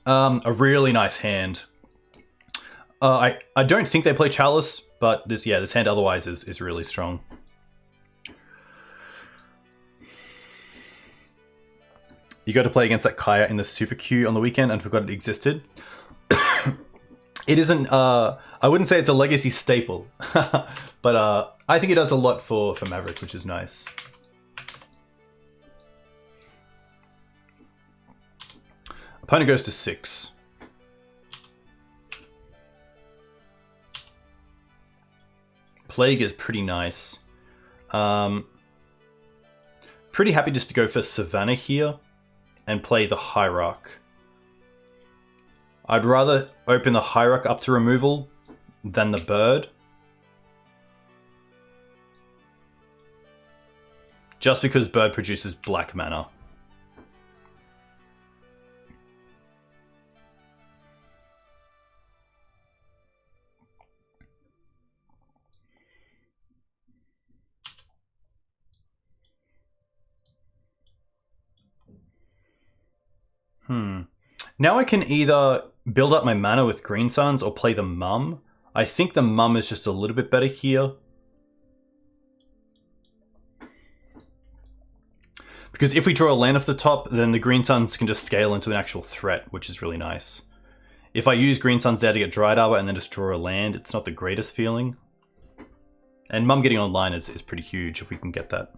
A really nice hand. I don't think they play Chalice, but this hand otherwise is really strong. You got to play against that Kaya in the Super Q on the weekend and forgot it existed. It isn't, I wouldn't say it's a legacy staple, but I think it does a lot for Maverick, which is nice. Opponent goes to 6. Plague is pretty nice. Pretty happy just to go for Savannah here and play the Hierarch. I'd rather open the Hierarch up to removal than the bird. Just because bird produces black mana. Now I can either build up my mana with Green Suns or play the Mum. I think the Mum is just a little bit better here. Because if we draw a land off the top, then the Green Suns can just scale into an actual threat, which is really nice. If I use Green Suns there to get Dryad Arbor and then just draw a land, it's not the greatest feeling. And Mum getting online is pretty huge if we can get that.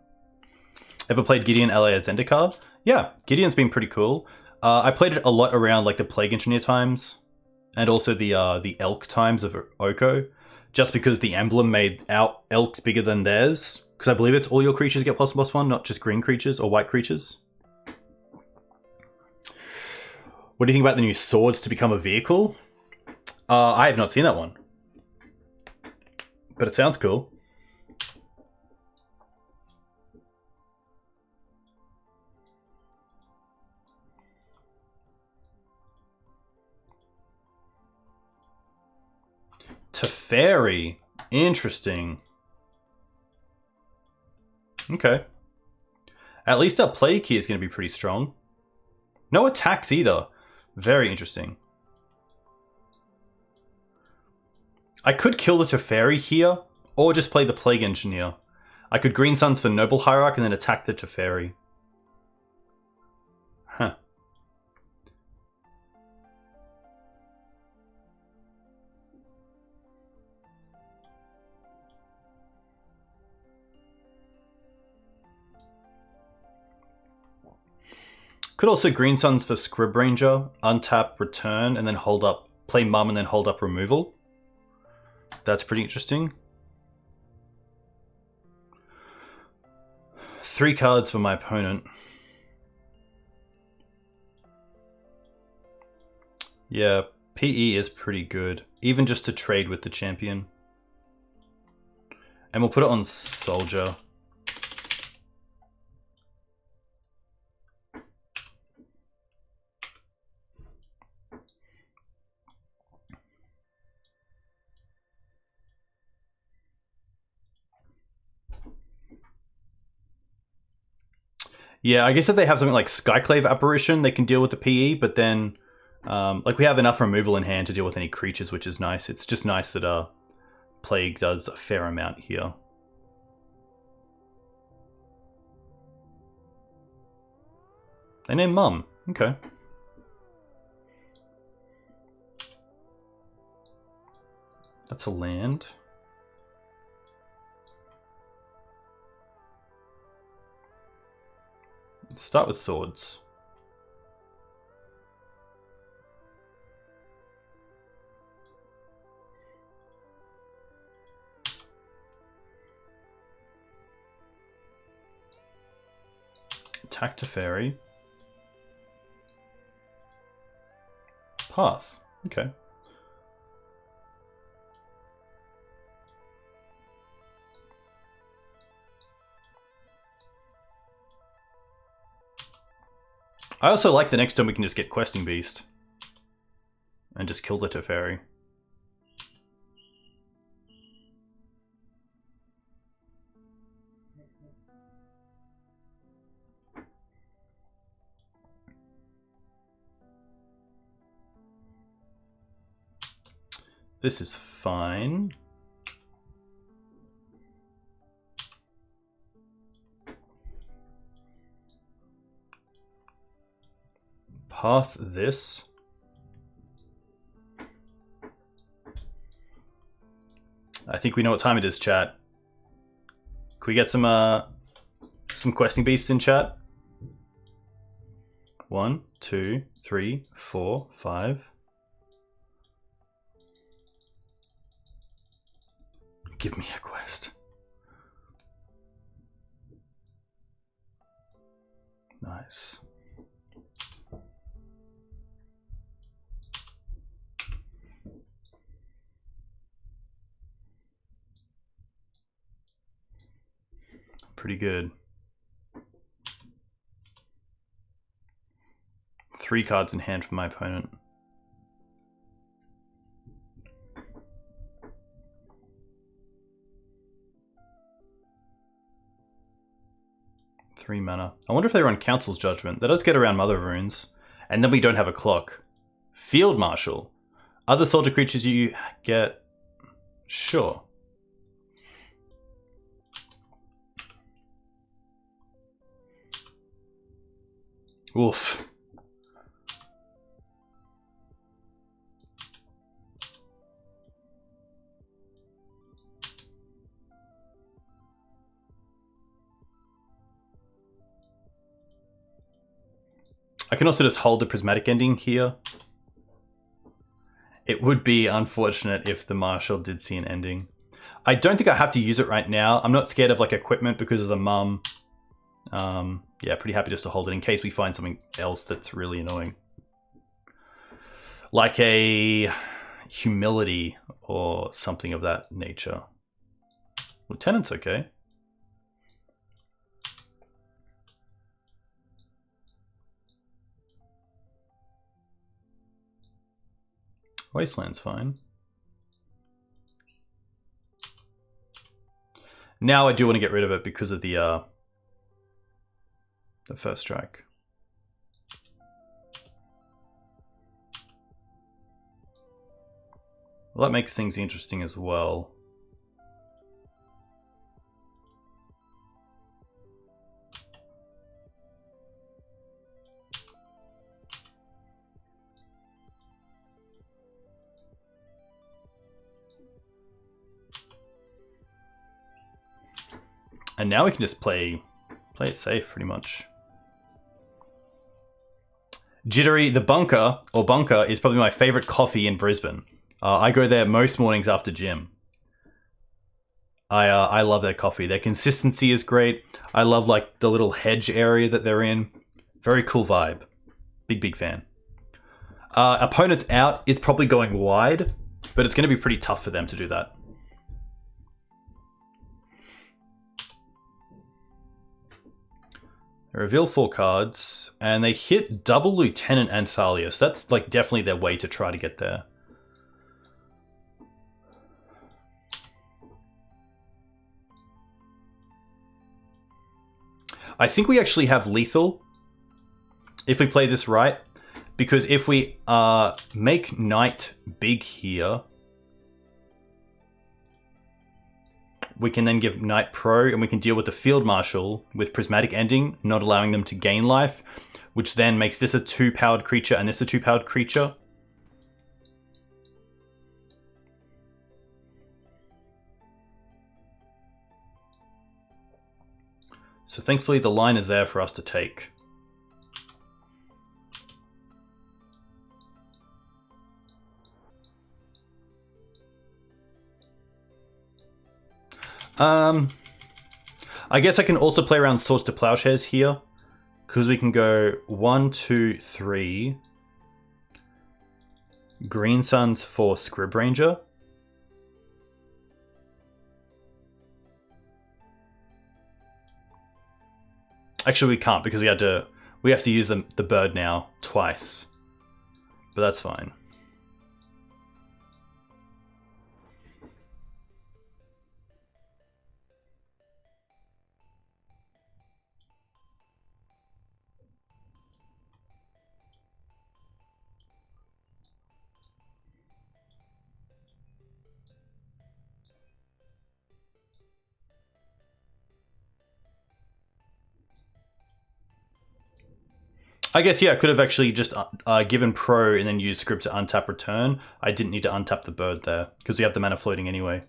Ever played Gideon LA Zendikar? Yeah, Gideon's been pretty cool. I played it a lot around like the Plague Engineer times, and also the Elk times of Oko, just because the emblem made our Elks bigger than theirs. Because I believe it's all your creatures get +1/+1, not just green creatures or white creatures. What do you think about the new swords to become a vehicle? I have not seen that one, but it sounds cool. Teferi. Interesting. Okay. At least our play key is going to be pretty strong. No attacks either. Very interesting. I could kill the Teferi here, or just play the Plague Engineer. I could Green Suns for Noble Hierarch and then attack the Teferi. Huh. Could also Green Suns for Scrib Ranger, untap, return, and then hold up, play Mum and then hold up removal. That's pretty interesting. 3 cards for my opponent. Yeah, PE is pretty good, even just to trade with the champion. And we'll put it on Soldier. Yeah, I guess if they have something like Skyclave Apparition, they can deal with the PE, but then like we have enough removal in hand to deal with any creatures, which is nice. It's just nice that Plague does a fair amount here. They name Mum. Okay. That's a land. Let's start with swords. Attack Teferi. Pass. Okay. I also like the next turn we can just get Questing Beast. And just kill the Teferi. This is fine. Path this. I think we know what time it is, chat. Can we get some Questing Beasts in chat? 1, 2, 3, 4, 5. Give me a quest. Nice. Pretty good. 3 cards in hand for my opponent. Three mana. I wonder if they run Council's Judgment. That does get around Mother of Runes. And then we don't have a clock. Field Marshal. Other soldier creatures you get... Sure. Oof. I can also just hold the prismatic ending here. It would be unfortunate if the Marshal did see an ending. I don't think I have to use it right now. I'm not scared of like equipment because of the mum. Yeah, pretty happy just to hold it in case we find something else that's really annoying. Like a humility or something of that nature. Lieutenant's okay. Wasteland's fine. Now I do want to get rid of it because of the first strike. Well, that makes things interesting as well. And now we can just play it safe, pretty much. Jittery, the bunker, or bunker, is probably my favorite coffee in Brisbane. I go there most mornings after gym. I love their coffee. Their consistency is great. I love like the little hedge area that they're in. Very cool vibe. Big fan. Opponents out is probably going wide, but it's going to be pretty tough for them to do that. They reveal 4 cards, and they hit double Lieutenant and Thalia, so that's like definitely their way to try to get there. I think we actually have lethal if we play this right, because if we make Knight big here, we can then give Knight Pro, and we can deal with the Field Marshal with Prismatic Ending, not allowing them to gain life, which then makes this a 2-powered creature and this a 2-powered creature. So thankfully the line is there for us to take. I guess I can also play around Swords to Plowshares here, because we can go 1, 2, 3. Green Suns for Scrib Ranger. Actually, we can't because we have to use the bird now twice, but that's fine. I guess, yeah, I could have actually just given Pro and then used Script to untap return. I didn't need to untap the bird there, because we have the mana floating anyway.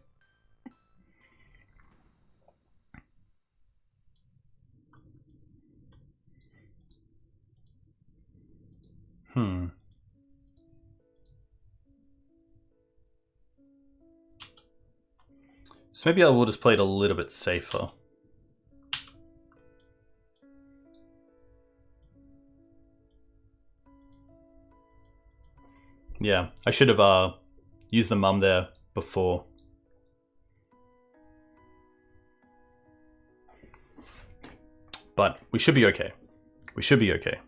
So maybe I will just play it a little bit safer. Yeah, I should have used the mum there before. But we should be okay. We should be okay.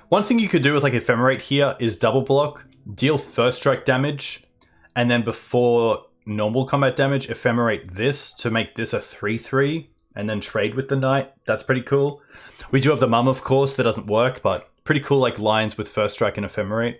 One thing you could do with like Ephemerate here is double block, deal first strike damage, and then before normal combat damage, Ephemerate this to make this a 3/3, and then trade with the Knight. That's pretty cool. We do have the Mum, of course, that doesn't work, but pretty cool like lines with first strike and Ephemerate.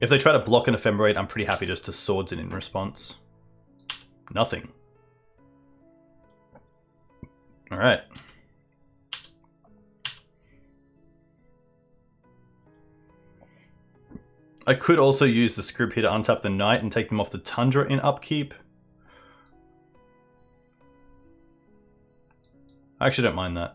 If they try to block an Ephemerate, I'm pretty happy just to swords it in response. Nothing. Alright. I could also use the Scrib here to untap the Knight and take them off the Tundra in upkeep. I actually don't mind that.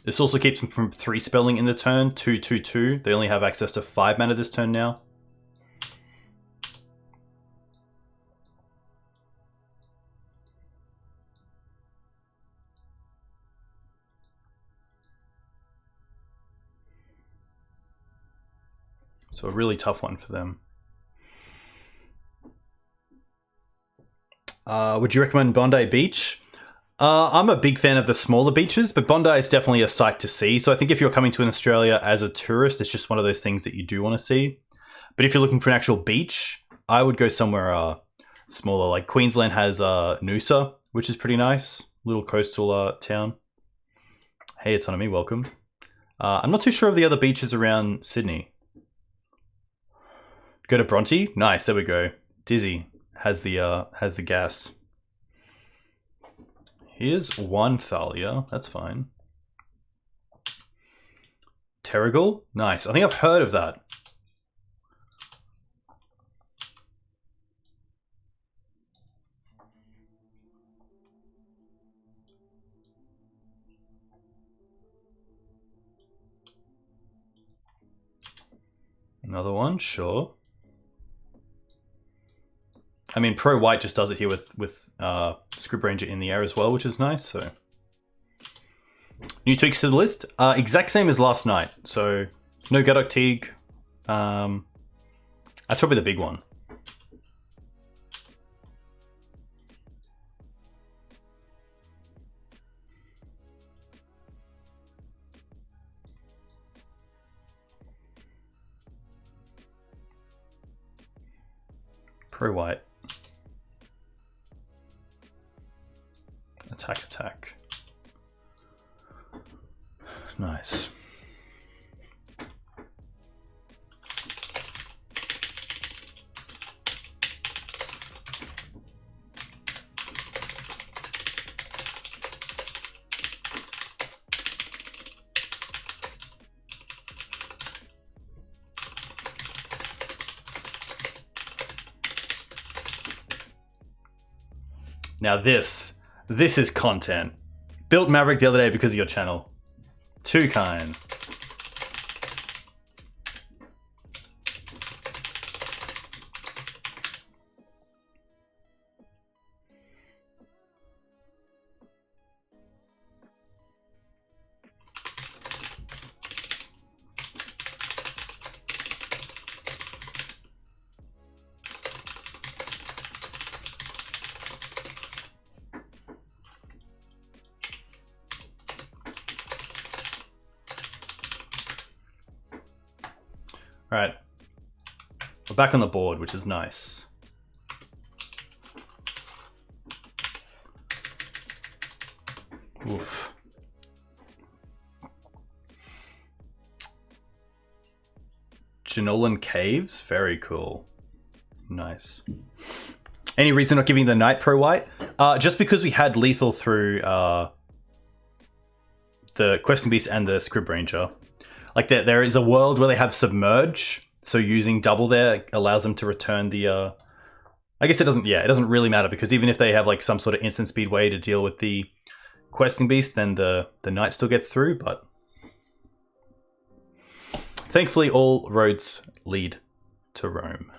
This also keeps them from 3-spelling in the turn, 2/2/2. They only have access to 5 mana this turn now. So a really tough one for them. Would you recommend Bondi Beach? I'm a big fan of the smaller beaches, but Bondi is definitely a sight to see. So I think if you're coming to an Australia as a tourist, it's just one of those things that you do want to see. But if you're looking for an actual beach, I would go somewhere smaller. Like Queensland has Noosa, which is pretty nice. Little coastal town. Hey, Autonomy, welcome. I'm not too sure of the other beaches around Sydney. Go to Bronte? Nice, there we go. Dizzy has the gas. Here's one Thalia, that's fine. Terrigal? Nice, I think I've heard of that. Another one, sure. I mean, Pro White just does it here with Scrib Ranger in the air as well, which is nice. So, new tweaks to the list. Exact same as last night. So, no Gaddock Teeg. That's probably the big one. Pro White. Attack, attack. Nice. Now this is content. Built Maverick the other day because of your channel. Too kind. Alright. We're back on the board, which is nice. Oof. Janolan Caves? Very cool. Nice. Any reason not giving the Knight Pro White? Just because we had lethal through the Questing Beast and the Scrib Ranger. Like there is a world where they have Submerge, so using double there allows them to return the I guess it doesn't really matter, because even if they have like some sort of instant speed way to deal with the Questing Beast, then the Knight still gets through, but thankfully all roads lead to Rome.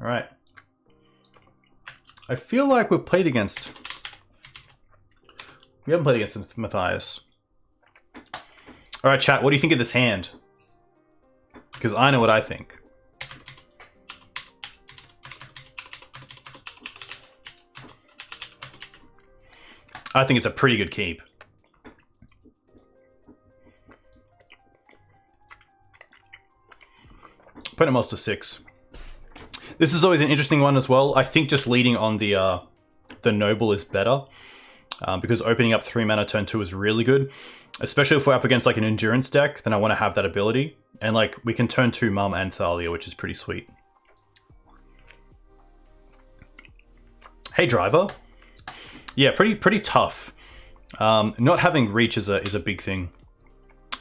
All right. I feel like we've played against... We haven't played against Matthias. All right, chat, what do you think of this hand? Because I know what I think. I think it's a pretty good keep. Put him to 6. This is always an interesting one as well. I think just leading on the Noble is better. Because opening up 3 mana turn 2 is really good. Especially if we're up against like an endurance deck, then I want to have that ability. And like we can turn 2 Mum and Thalia, which is pretty sweet. Hey Driver. Yeah, pretty tough. Not having reach is a big thing.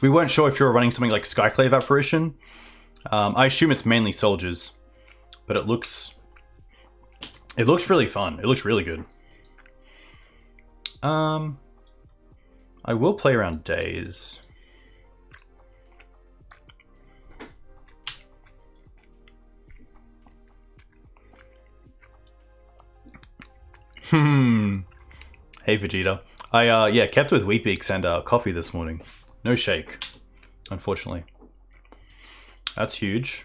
We weren't sure if you were running something like Skyclave Apparition. I assume it's mainly soldiers. But it looks really fun. It looks really good. I will play around Days. Hey Vegeta. I kept with Weet-Bix and coffee this morning. No shake, unfortunately. That's huge.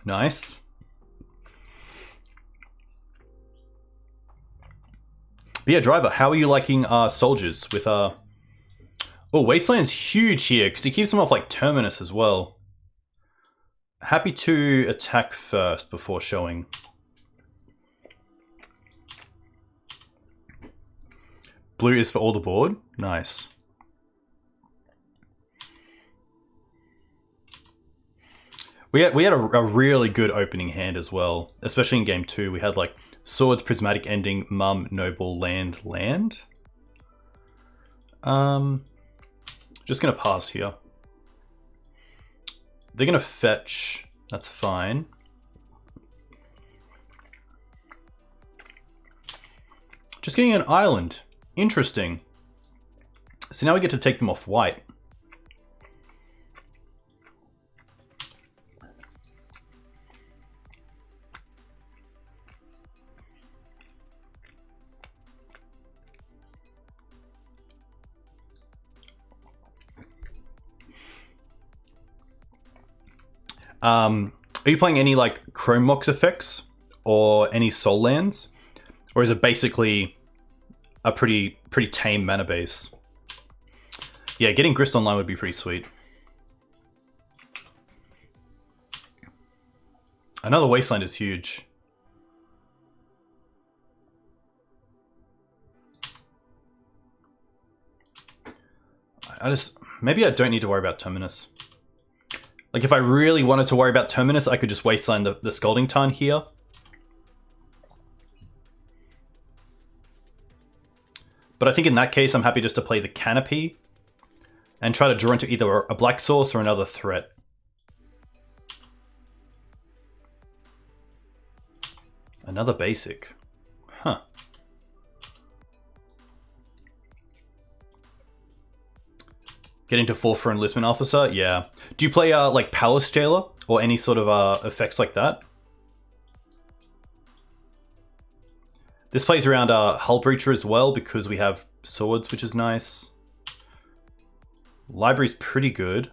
Nice. But yeah, Driver, how are you liking soldiers with Oh, Wasteland's huge here because he keeps them off like Terminus as well. Happy to attack first before showing. Blue is for all the board. Nice. We had a really good opening hand as well, especially in game 2. We had like Swords, Prismatic Ending, Mum, Noble, Land. Just gonna pass here. They're gonna fetch. That's fine. Just getting an island. Interesting. So now we get to take them off white. Are you playing any like Chrome Mox effects or any Soul Lands? Or is it basically a pretty tame mana base? Yeah, getting Grist online would be pretty sweet. Another Wasteland is huge. Maybe I don't need to worry about Terminus. Like, if I really wanted to worry about Terminus, I could just Wasteland the Scalding Tarn here. But I think in that case, I'm happy just to play the Canopy and try to draw into either a Black Source or another threat. Another basic. Huh. Getting to 4 for Enlistment Officer? Yeah. Do you play like Palace Jailer or any sort of effects like that? This plays around Hull Breacher as well because we have swords, which is nice. Library's pretty good.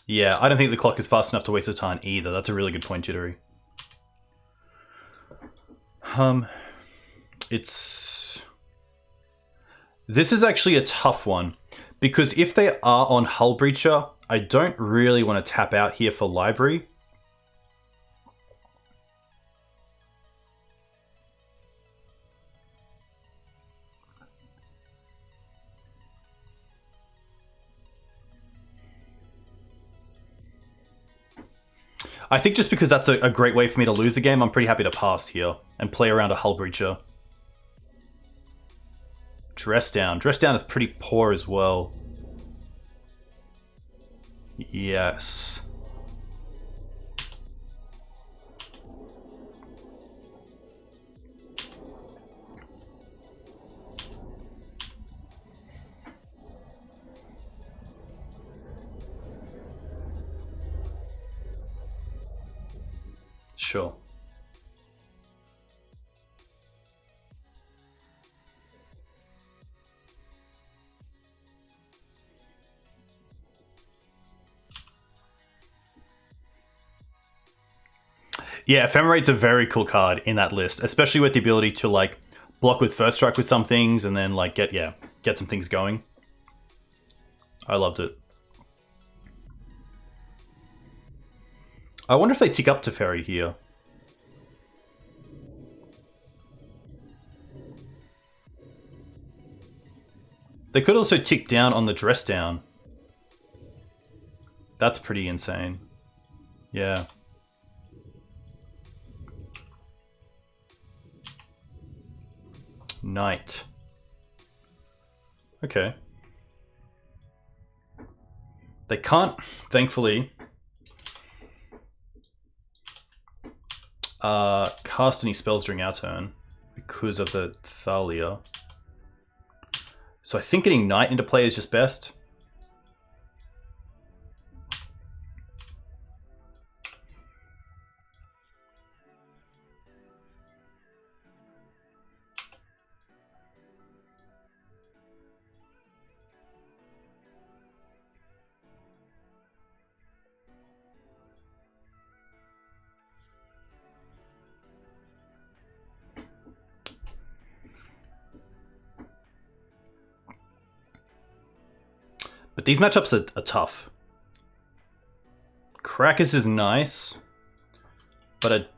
Yeah, I don't think the clock is fast enough to waste a turn either. That's a really good point, Jittery. This is actually a tough one, because if they are on Hull Breacher, I don't really want to tap out here for Library. I think just because that's a great way for me to lose the game, I'm pretty happy to pass here and play around a Hull Breacher. Dress Down. Dress Down is pretty poor as well. Yes. Sure. Yeah, Ephemerate's a very cool card in that list, especially with the ability to like block with first strike with some things and then like get some things going. I loved it. I wonder if they tick up Teferi here. They could also tick down on the dress down. That's pretty insane. Yeah. Knight. Okay. They can't, thankfully, cast any spells during our turn because of the Thalia. So I think getting Knight into play is just best. But these matchups are tough. Krakis is nice, but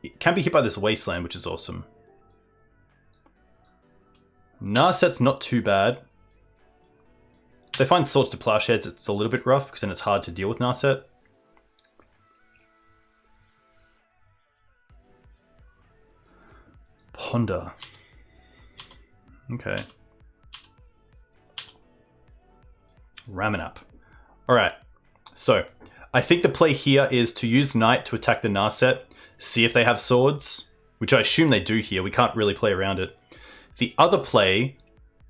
it can be hit by this Wasteland, which is awesome. Narset's not too bad. If they find Swords to Plowshares, it's a little bit rough, because then it's hard to deal with Narset. Ponder. Okay. Ramanap. Alright, so I think the play here is to use Knight to attack the Narset, see if they have swords, which I assume they do here. We can't really play around it. The other play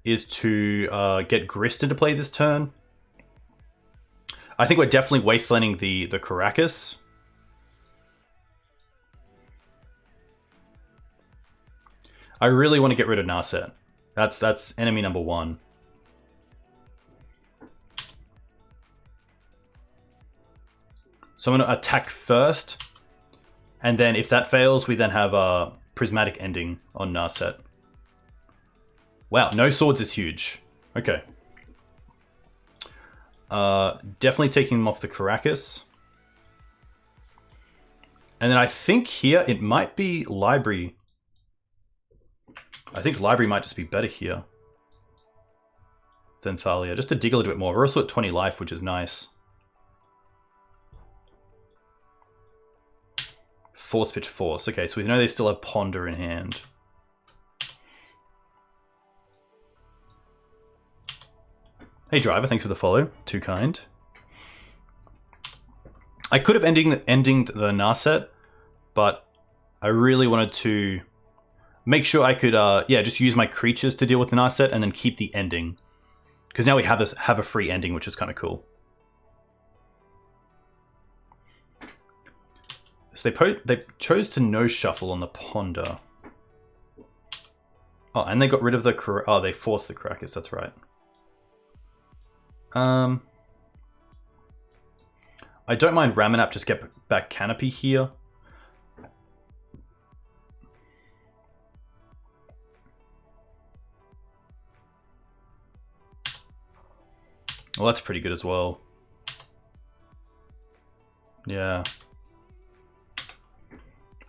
is to get Grist into play this turn. I think we're definitely wastelanding the Karakas. I really want to get rid of Narset. That's enemy number one. So I'm going to attack first, and then if that fails, we then have a Prismatic Ending on Narset. Wow, no swords is huge. Okay. Definitely taking them off the Karakas. And then I think here it might be Library. I think Library might just be better here than Thalia, just to dig a little bit more. We're also at 20 life, which is nice. Force Pitch Force. Okay, so we know they still have Ponder in hand. Hey Driver, thanks for the follow. Too kind. I could have ending the Narset, but I really wanted to make sure I could just use my creatures to deal with the Narset and then keep the ending. Because now we have a free ending, which is kind of cool. So they chose to no shuffle on the Ponder. Oh, and they got rid of the... Oh, they forced the Karakas, that's right. I don't mind Ramanap, just get back Canopy here. Well, that's pretty good as well. Yeah.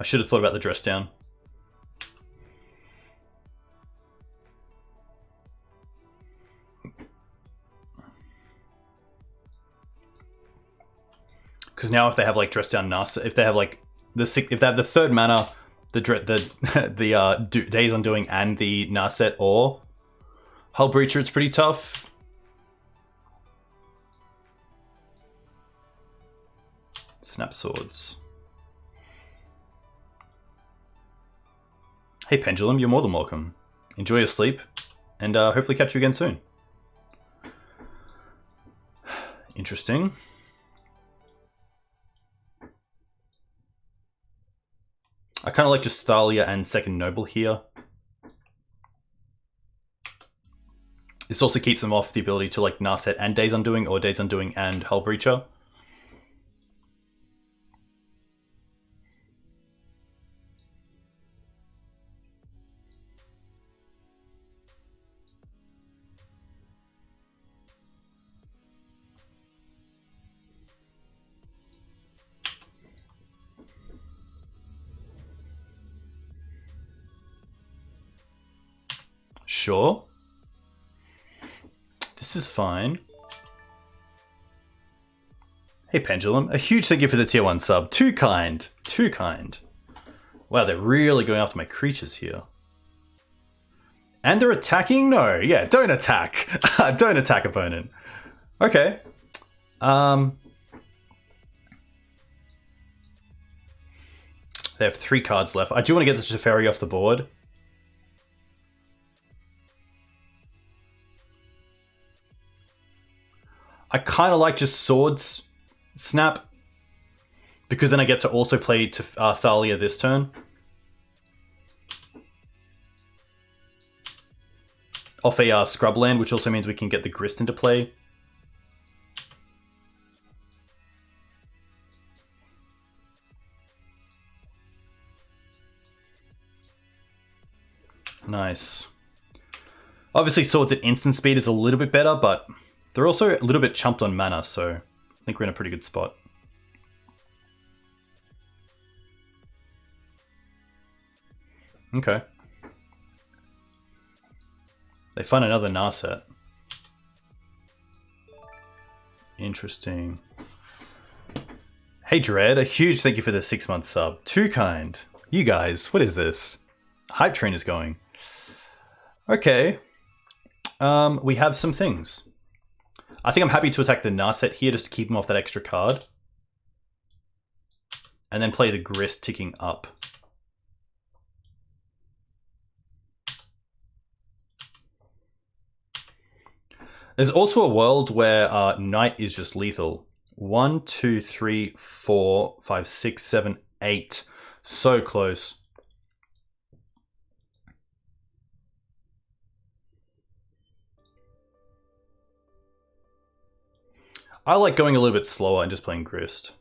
I should have thought about the dress down. Because now if they have like dress down Narset, if they have like if they have the third mana, the Days Undoing and the Narset or Hull Breacher, it's pretty tough. Snap swords. Hey Pendulum, you're more than welcome. Enjoy your sleep, and hopefully catch you again soon. Interesting. I kind of like just Thalia and Second Noble here. This also keeps them off the ability to like Narset and Days Undoing, or Days Undoing and Hullbreacher. Sure. This is fine. Hey Pendulum, a huge thank you for the tier 1 sub. Too kind. Too kind. Wow, they're really going after my creatures here. And they're attacking? No, yeah, don't attack. Don't attack, opponent. Okay. They have 3 cards left. I do want to get the Teferi off the board. I kind of like just Swords Snap, because then I get to also play to Thalia this turn. Off a Scrubland, which also means we can get the Grist into play. Nice. Obviously Swords at instant speed is a little bit better, but they're also a little bit chumped on mana, so I think we're in a pretty good spot. Okay. They find another Narset. Interesting. Hey Dryad, a huge thank you for the 6-month sub. Too kind. You guys, what is this? Hype train is going. Okay. We have some things. I think I'm happy to attack the Narset here just to keep him off that extra card. And then play the Grist ticking up. There's also a world where Knight is just lethal. 1, 2, 3, 4, 5, 6, 7, 8. So close. I like going a little bit slower and just playing Grist.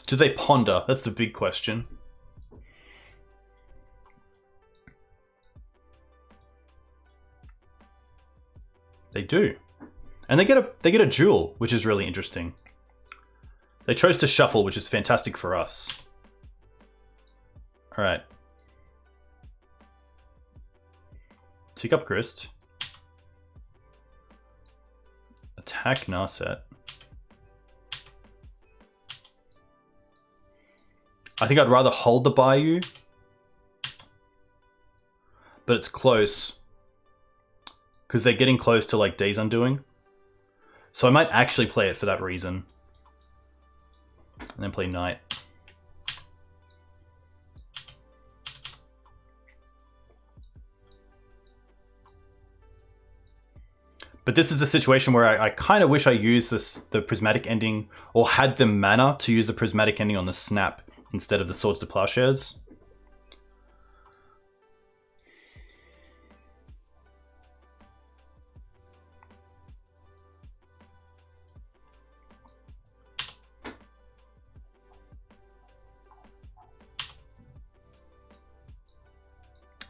Do they ponder? That's the big question. They do. And they get a jewel, which is really interesting. They chose to shuffle, which is fantastic for us. Alright. Tick up Grist. Attack Narset. I think I'd rather hold the Bayou. But it's close. Because they're getting close to like Days Undoing. So I might actually play it for that reason. And then play Knight. But this is the situation where I kind of wish I used the Prismatic Ending, or had the mana to use the Prismatic Ending on the Snap instead of the Swords to Plowshares.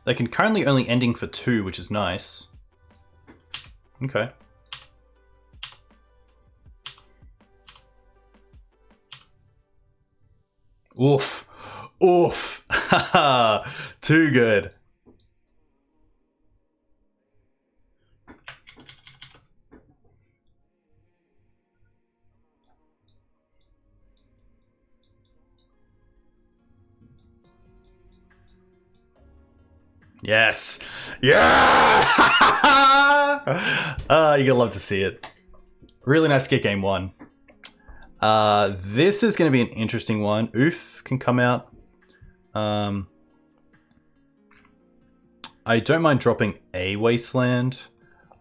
They can currently only ending for 2, which is nice. Okay. Oof. Oof. Haha. Too good. Yes! Yeah! You're gonna love to see it. Really nice to get game 1. This is gonna be an interesting one. Oof can come out. I don't mind dropping a Wasteland.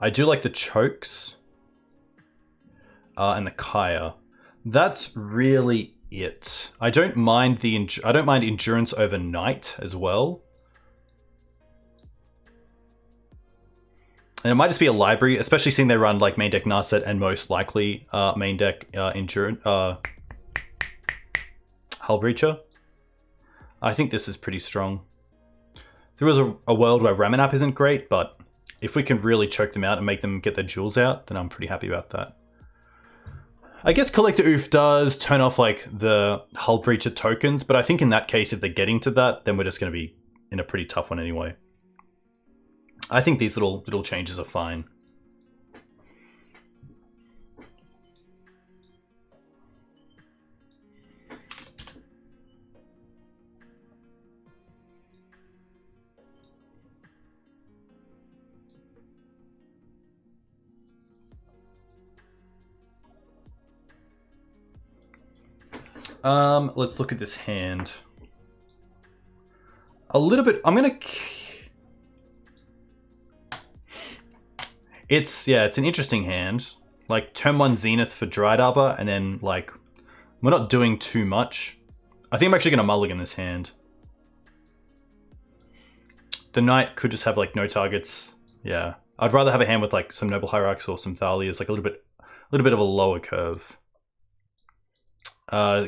I do like the Chokes. And the Kaya. That's really it. I don't mind Endurance overnight as well. And it might just be a library, especially seeing they run like main deck Narset and most likely main deck Endurance Hull Breacher. I think this is pretty strong. There is a world where Ramanap isn't great, but if we can really choke them out and make them get their jewels out, then I'm pretty happy about that. I guess Collector Oof does turn off like the Hull Breacher tokens, but I think in that case, if they're getting to that, then we're just going to be in a pretty tough one anyway. I think these little changes are fine. Let's look at this hand. A little bit, it's an interesting hand. Like turn 1 Zenith for Dryad Arbor, and then like, we're not doing too much. I think I'm actually gonna mulligan this hand. The Knight could just have like no targets. Yeah. I'd rather have a hand with like some Noble Hierarchs or some Thalias, like a little bit of a lower curve.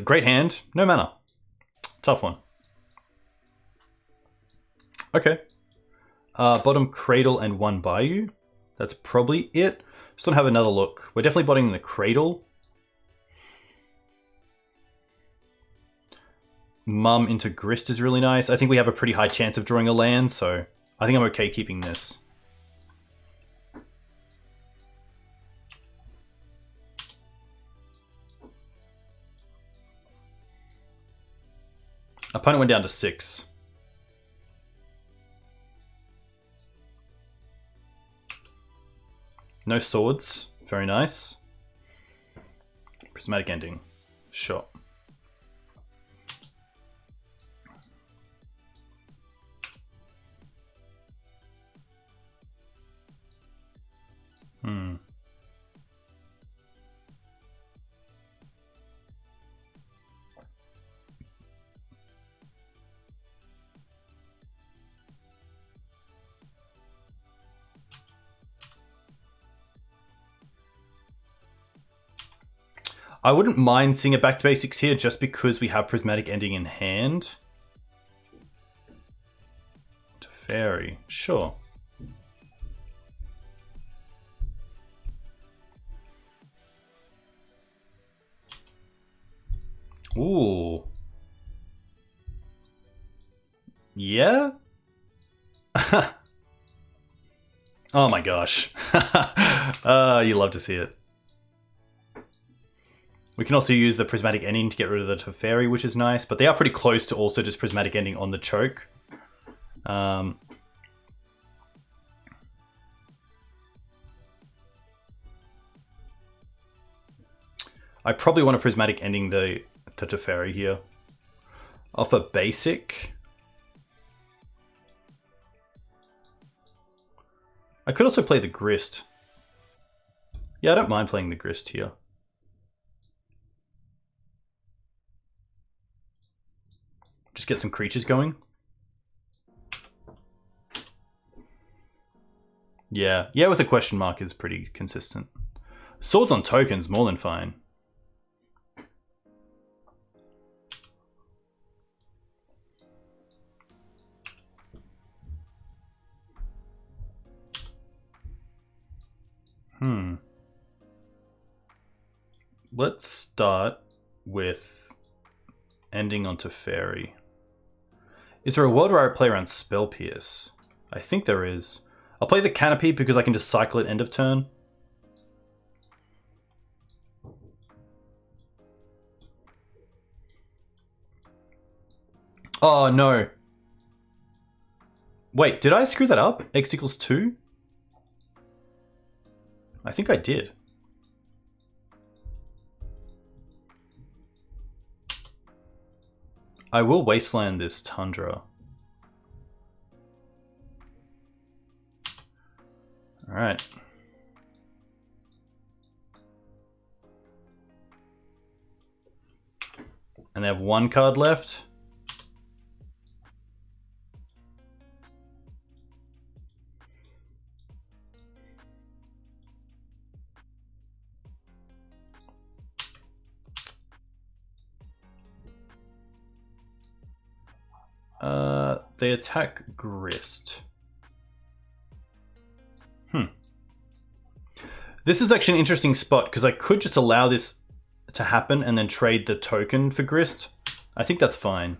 Great hand, no mana. Tough one. Okay. Bottom Cradle and 1 Bayou. That's probably it. Just don't have another look. We're definitely bottoming the Cradle. Mum into Grist is really nice. I think we have a pretty high chance of drawing a land, so I think I'm okay keeping this. Opponent went down to 6. No swords. Very nice. Prismatic Ending. Sure. I wouldn't mind seeing it back to basics here just because we have Prismatic Ending in hand. To Fairy, sure. Ooh. Yeah? Oh my gosh. You love to see it. We can also use the Prismatic Ending to get rid of the Teferi, which is nice, but they are pretty close to also just Prismatic Ending on the choke. I probably want a Prismatic Ending the Teferi here. Offer basic. I could also play the Grist. Yeah, I don't mind playing the Grist here. Just get some creatures going. Yeah, with a question mark is pretty consistent. Swords on tokens, more than fine. Let's start with ending on Teferi. Is there a world where I play around Spell Pierce? I think there is. I'll play the Canopy because I can just cycle it end of turn. Oh no. Wait, did I screw that up? X equals 2? I think I did. I will wasteland this Tundra. Alright. And they have one card left. They attack Grist. This is actually an interesting spot because I could just allow this to happen and then trade the token for Grist. I think that's fine.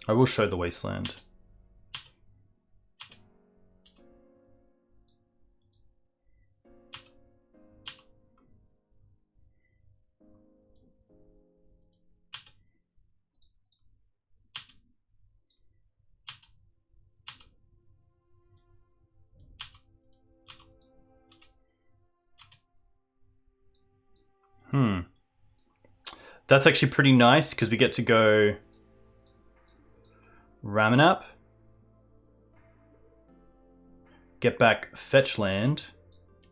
I will show the wasteland. That's actually pretty nice because we get to go Ramanap, get back fetch land,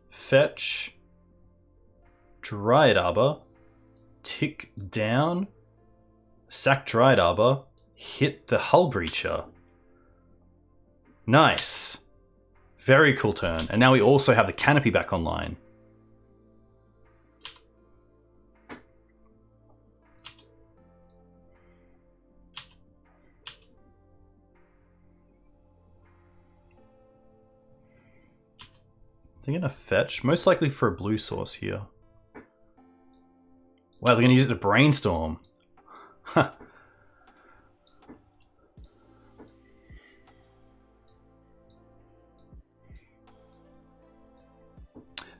fetch Dryad Arbor, tick down, sack Dryad Arbor, hit the Hull Breacher. Nice. Very cool turn. And now we also have the Canopy back online. They're going to fetch, most likely for a blue source here. Wow, they're going to use it to brainstorm. Huh.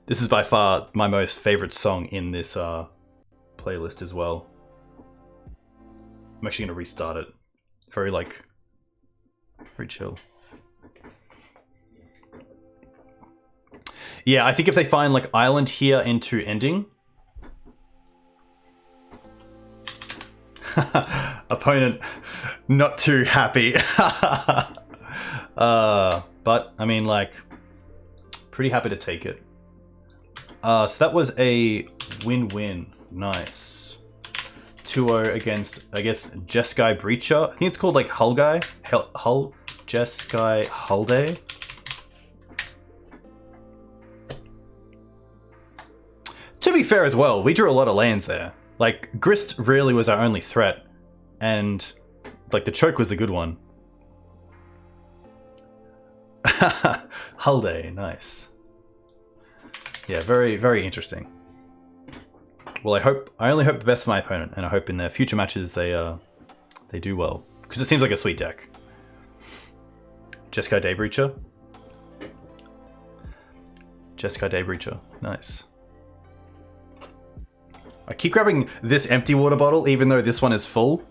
This is by far my most favorite song in this playlist as well. I'm actually going to restart it. Very chill. Yeah, I think if they find like Island here into ending. Opponent not too happy. But I mean, like, pretty happy to take it. So that was a win-win. Nice. 2-0 against, I guess, Jeskai Breacher. I think it's called like Hull Guy. Hull Jeskai Hull Day. To be fair as well, we drew a lot of lands there. Like, Grist really was our only threat. And, like, the choke was the good one. Hull Day, nice. Yeah, very, very interesting. Well, I only hope the best for my opponent, and I hope in their future matches they do well. Because it seems like a sweet deck. Jeskai Daybreacher. Jeskai Daybreacher, nice. I keep grabbing this empty water bottle, even though this one is full.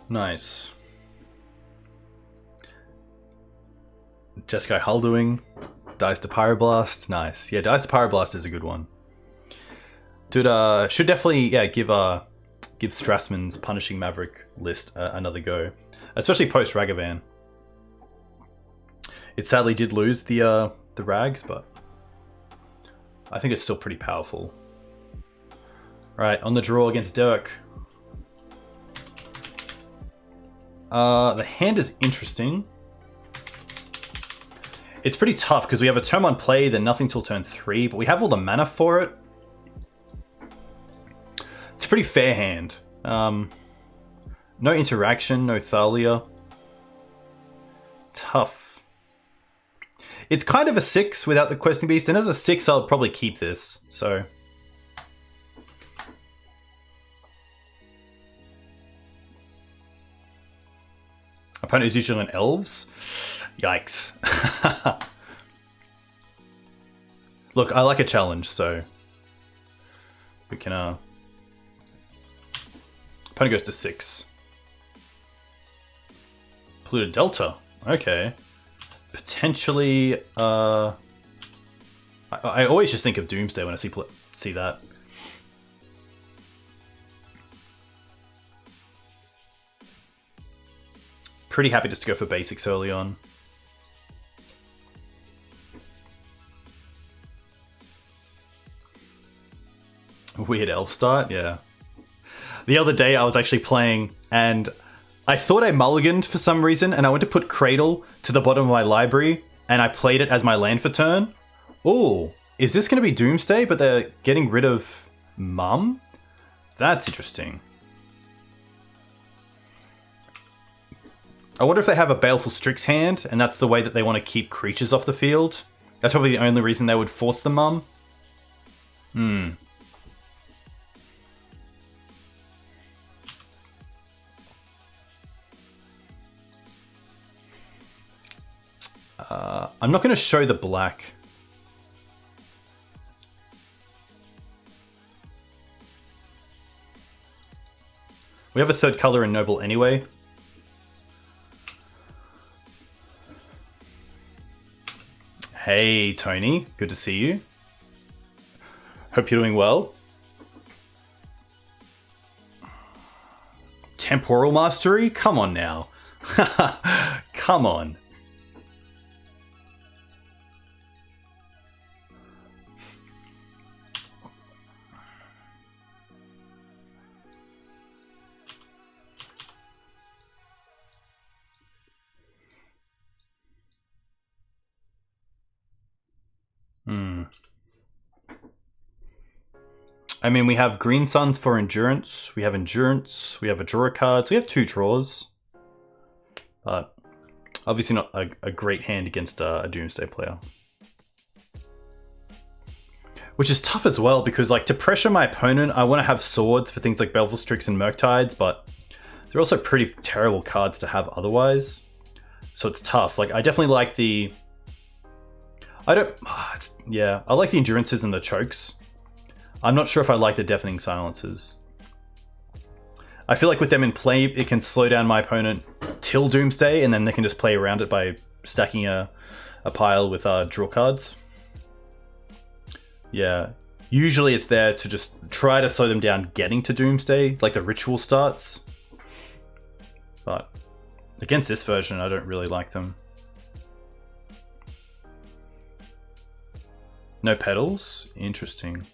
Nice. Jeskai Hull doing. Dice to Pyroblast. Nice. Yeah, Dice to Pyroblast is a good one. Dude, should definitely, yeah, give Strassman's Punishing Maverick list another go. Especially post Ragavan. It sadly did lose the rags, but I think it's still pretty powerful. Right, on the draw against Derek. The hand is interesting. It's pretty tough because we have a turn 1 play, then nothing till turn 3, but we have all the mana for it. It's a pretty fair hand. No interaction, no Thalia. Tough. It's kind of a 6 without the Questing Beast, and as a 6 I'll probably keep this, so... Opponent is usually on Elves? Yikes. Look, I like a challenge, so... We can, Opponent goes to 6. Polluted Delta. Okay. Potentially, I always just think of Doomsday when I see that. Pretty happy just to go for basics early on. Weird elf start, yeah. The other day I was actually playing and I thought I mulliganed for some reason and I went to put Cradle to the bottom of my library and I played it as my land for turn. Oh, is this going to be Doomsday but they're getting rid of Mum? That's interesting. I wonder if they have a Baleful Strix hand and that's the way that they want to keep creatures off the field. That's probably the only reason they would force the Mum. I'm not going to show the black. We have a third color in Noble anyway. Hey, Tony. Good to see you. Hope you're doing well. Temporal Mastery? Come on now. Come on. I mean, we have Green Suns for Endurance, we have Endurance, we have a draw card, so we have 2 draws. But obviously not a great hand against a Doomsday player. Which is tough as well, because like to pressure my opponent, I want to have swords for things like Baleful Strix and Murktides, but they're also pretty terrible cards to have otherwise. So it's tough. Like I definitely like the... I like the Endurances and the Chokes. I'm not sure if I like the Deafening Silences. I feel like with them in play, it can slow down my opponent till Doomsday, and then they can just play around it by stacking a pile with draw cards. Yeah. Usually it's there to just try to slow them down getting to Doomsday, like the ritual starts. But against this version, I don't really like them. No petals? Interesting.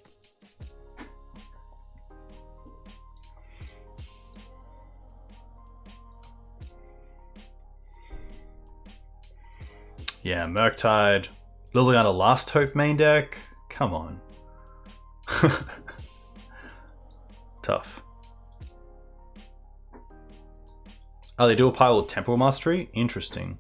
Yeah, Murktide. Liliana Last Hope main deck. Come on. Tough. Oh, they do a pile with Temporal Mastery? Interesting.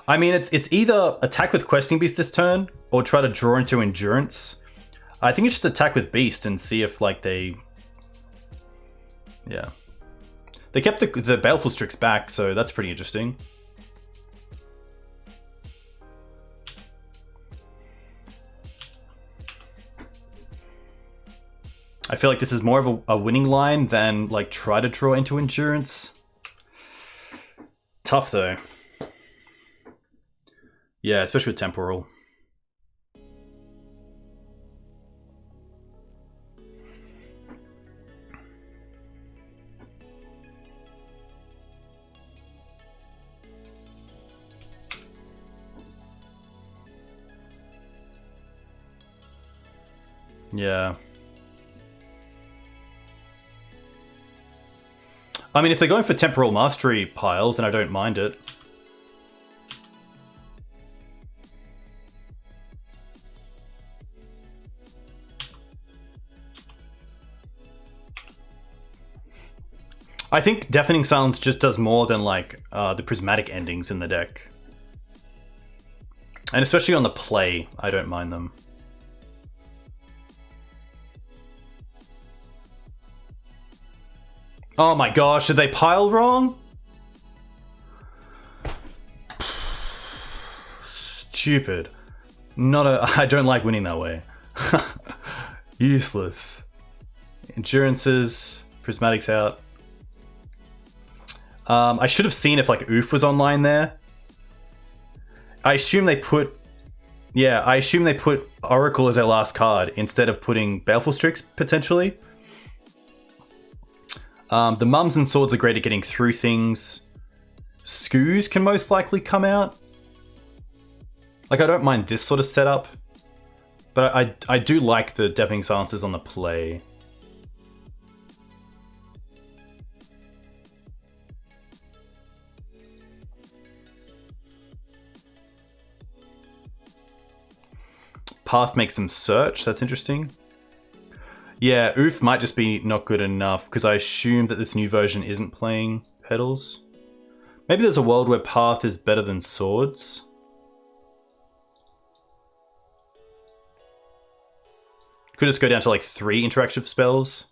I mean, it's either attack with Questing Beast this turn, or try to draw into Endurance. I think it's just attack with Beast and see if, like, they... Yeah. They kept the Baleful Strix back, so that's pretty interesting. I feel like this is more of a winning line than, like, try to draw into Endurance. Tough, though. Yeah, especially with Temporal. Yeah. I mean, if they're going for Temporal Mastery piles, then I don't mind it. I think Deafening Silence just does more than like the prismatic endings in the deck. And especially on the play, I don't mind them. Oh my gosh, did they pile wrong? Stupid. I don't like winning that way. Useless. Endurances, prismatics out. I should have seen if like Oof was online there. I assume they put Oracle as their last card instead of putting Baleful Strix potentially. The Mums and Swords are great at getting through things. Scoos can most likely come out. Like, I don't mind this sort of setup, but I do like the Deafening Silences on the play. Path makes them search, that's interesting. Yeah, Oof might just be not good enough, because I assume that this new version isn't playing Petals. Maybe there's a world where Path is better than Swords. Could just go down to like 3 interactive spells.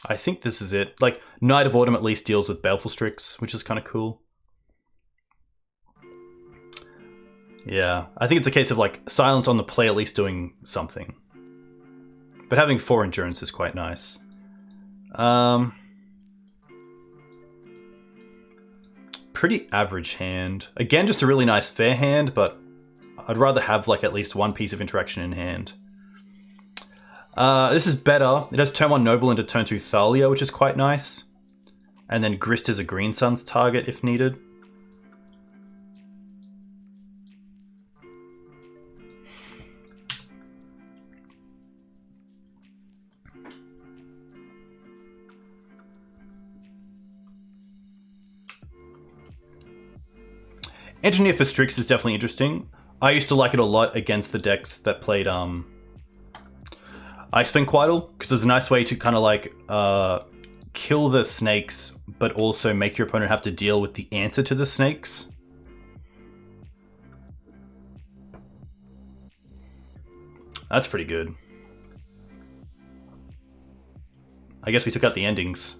I think this is it. Like, Knight of Autumn at least deals with Baleful Strix, which is kind of cool. Yeah, I think it's a case of like Silence on the play at least doing something. But having 4 endurance is quite nice. Pretty average hand. Again, just a really nice fair hand, but I'd rather have like at least 1 piece of interaction in hand. This is better. It has turn 1 Noble into turn 2 Thalia, which is quite nice. And then Grist is a Green Sun's target if needed. Engineer for Strix is definitely interesting. I used to like it a lot against the decks that played Icewind Quietal, because it's a nice way to kind of like kill the snakes, but also make your opponent have to deal with the answer to the snakes. That's pretty good. I guess we took out the endings.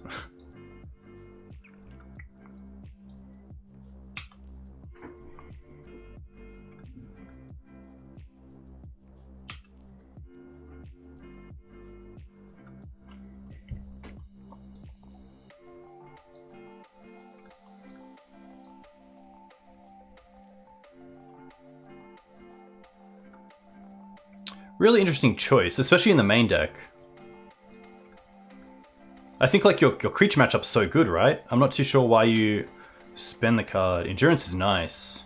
Really interesting choice, especially in the main deck. I think like your creature matchup's so good, right? I'm not too sure why you spend the card. Endurance is nice.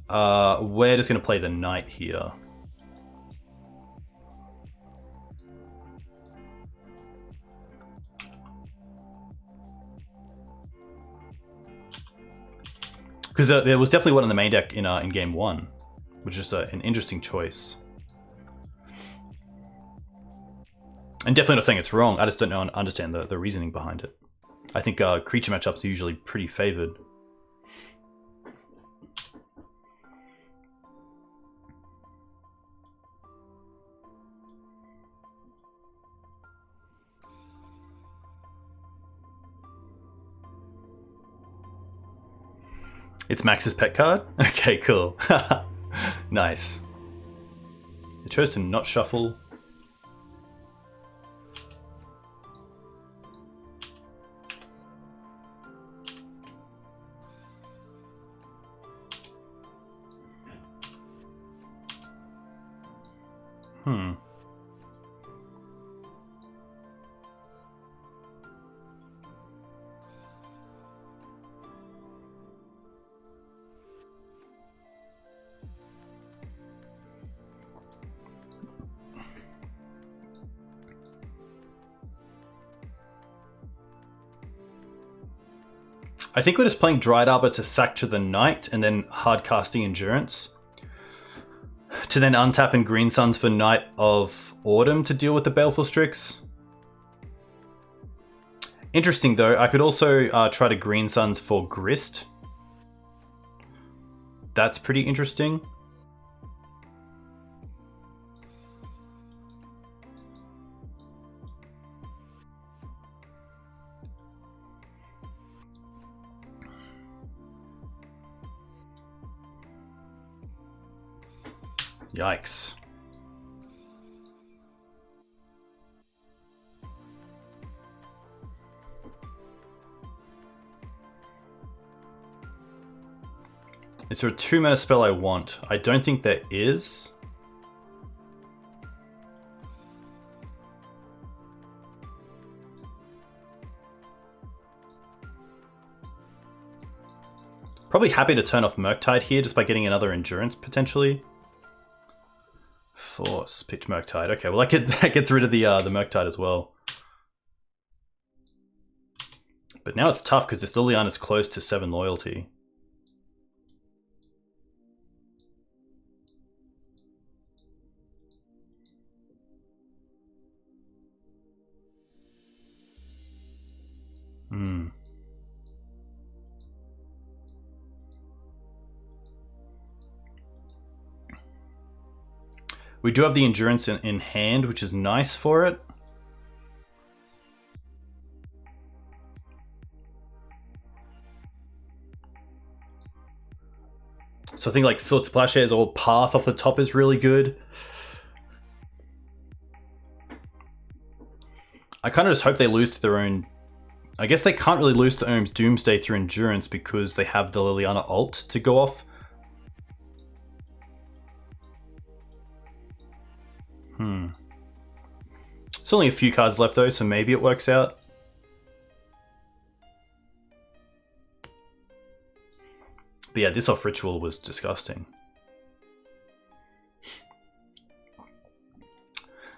We're just going to play the Knight here. Because there was definitely one in the main deck in game 1, which is an interesting choice. And definitely not saying it's wrong, I just don't understand the reasoning behind it. I think creature matchups are usually pretty favored. It's Max's pet card? Okay, cool. Nice. It chose to not shuffle. I think we're just playing Dryad Arbor to sack to the Knight and then hard casting Endurance. To then untap in Green Suns for Knight of Autumn to deal with the Baleful Strix. Interesting though, I could also try to Green Suns for Grist. That's pretty interesting. Yikes. Is there a 2-mana spell I want? I don't think there is. Probably happy to turn off Murktide here just by getting another Endurance potentially. Force, pitch Murktide. Okay, well that gets rid of the Murktide as well. But now it's tough because this Liliana is close to 7 loyalty. We do have the Endurance in hand, which is nice for it. So I think like Silt Splash Airs or Path off the top is really good. I kind of just hope they lose to their own... I guess they can't really lose to Ohm's Doomsday through Endurance because they have the Liliana ult to go off. There's only a few cards left though, so maybe it works out. But yeah, this off Ritual was disgusting.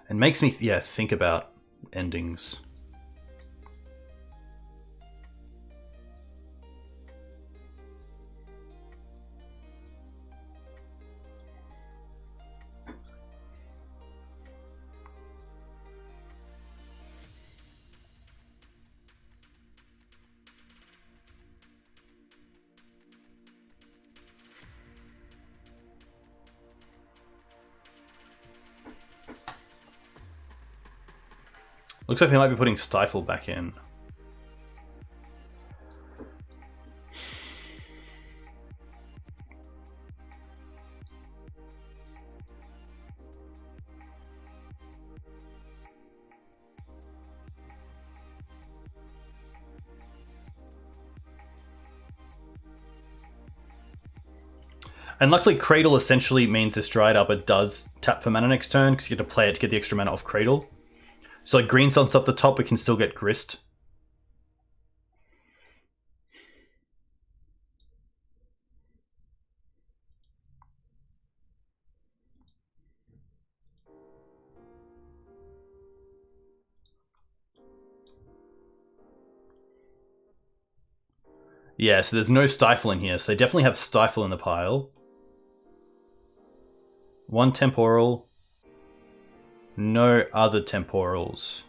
And makes me, think about endings. Looks like they might be putting Stifle back in. And luckily Cradle essentially means this Dryad Arbor does tap for mana next turn because you get to play it to get the extra mana off Cradle. So like Green Suns off the top, we can still get Grist. Yeah, so there's no Stifle in here, so they definitely have Stifle in the pile. 1 Temporal. No other Temporals.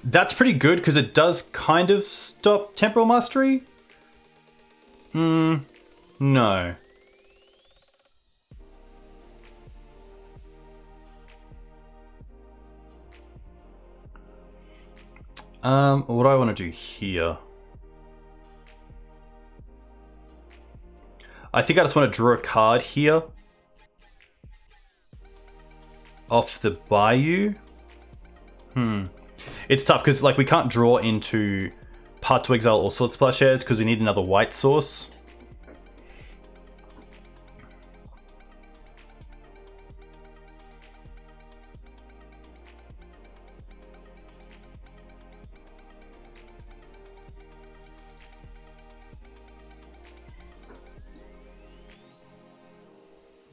That's pretty good because it does kind of stop Temporal Mastery. No. What do I want to do here? I think I just want to draw a card here. Off the Bayou. It's tough because like we can't draw into Path to Exile or Silt Splash Airs because we need another white source.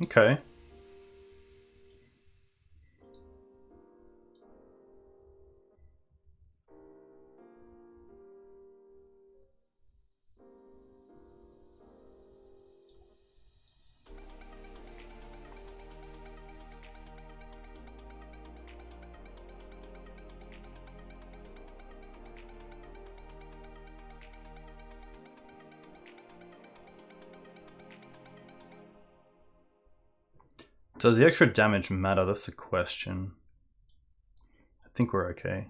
Okay. Does the extra damage matter? That's the question. I think we're okay.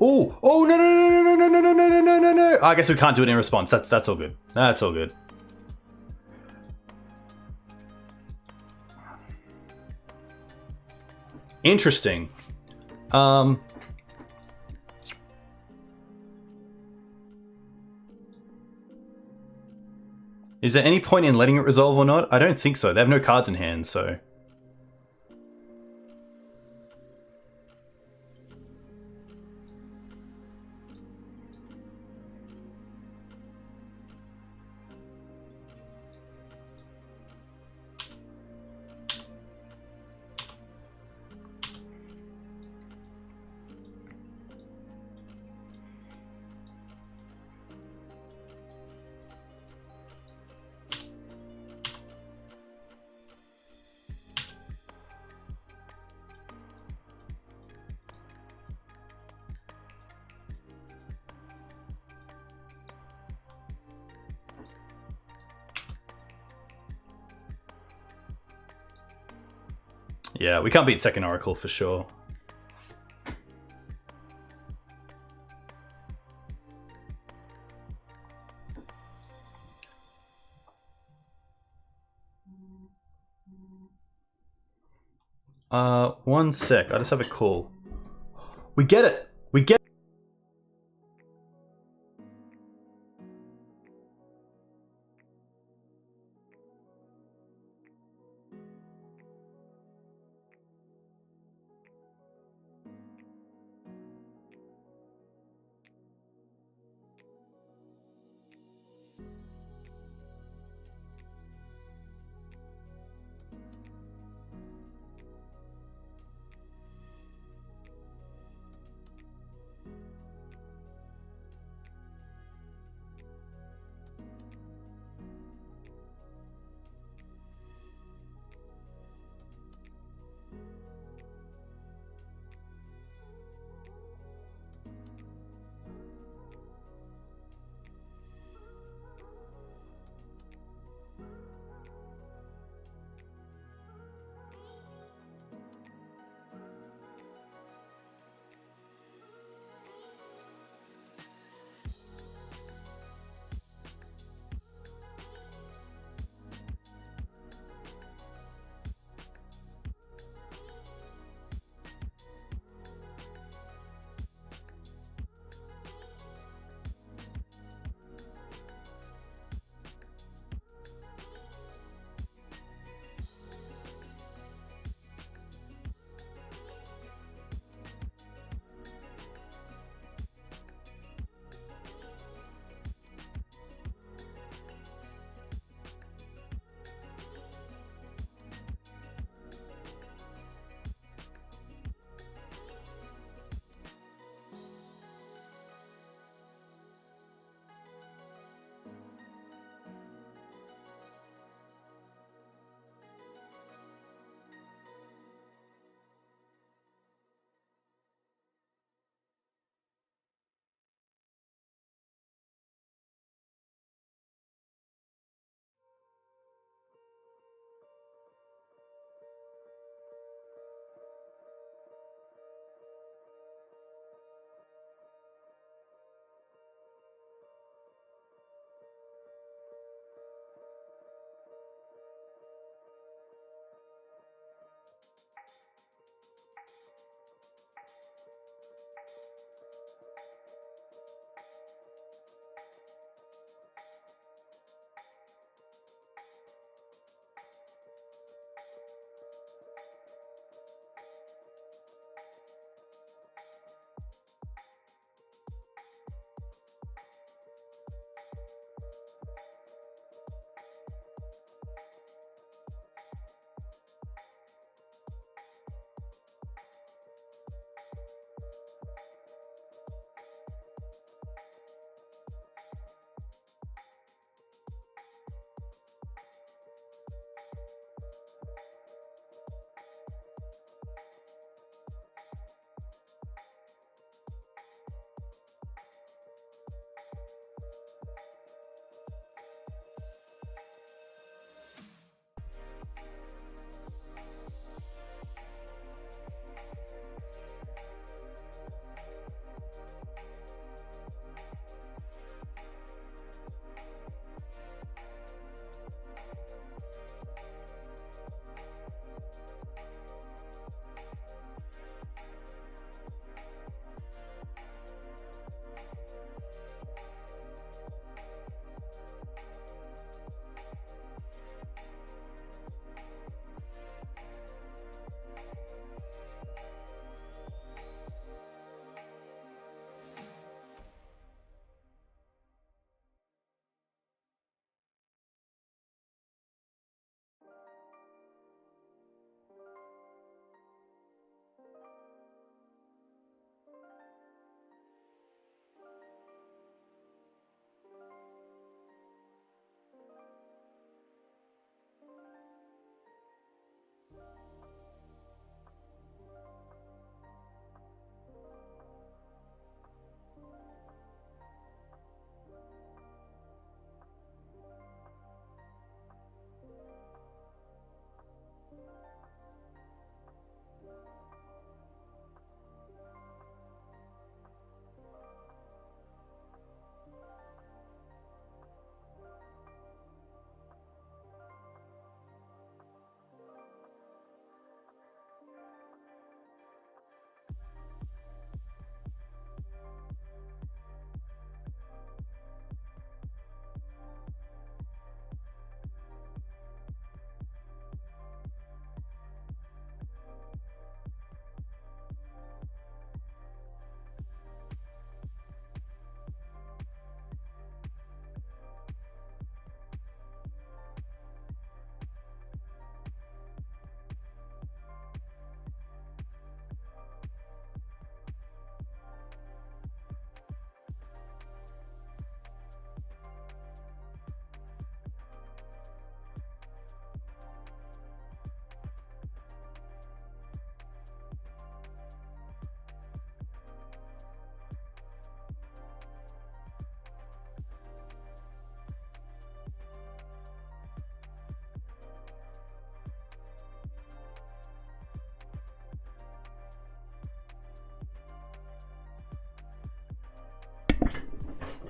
Oh no no. I guess we can't do it in response. That's all good. That's all good. Interesting. Is there any point in letting it resolve or not? I don't think so. They have no cards in hand, so. Yeah, we can't beat second Oracle for sure. One sec. I just have a call. We get it. We get.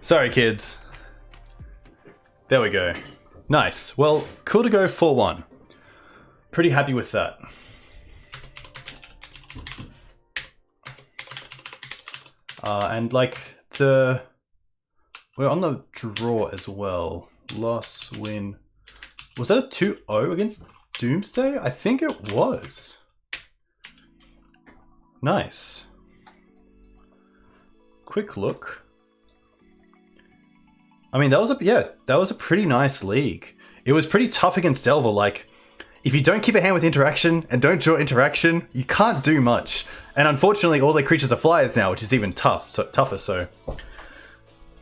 Sorry, kids. There we go. Nice. Well, cool to go 4-1. Pretty happy with that. And like we're on the draw as well. Loss, win. Was that a 2-0 against Doomsday? I think it was. Nice. Quick look. I mean, that was a pretty nice league. It was pretty tough against Delver. Like, if you don't keep a hand with interaction and don't draw interaction, you can't do much. And unfortunately, all their creatures are flyers now, which is even tougher. So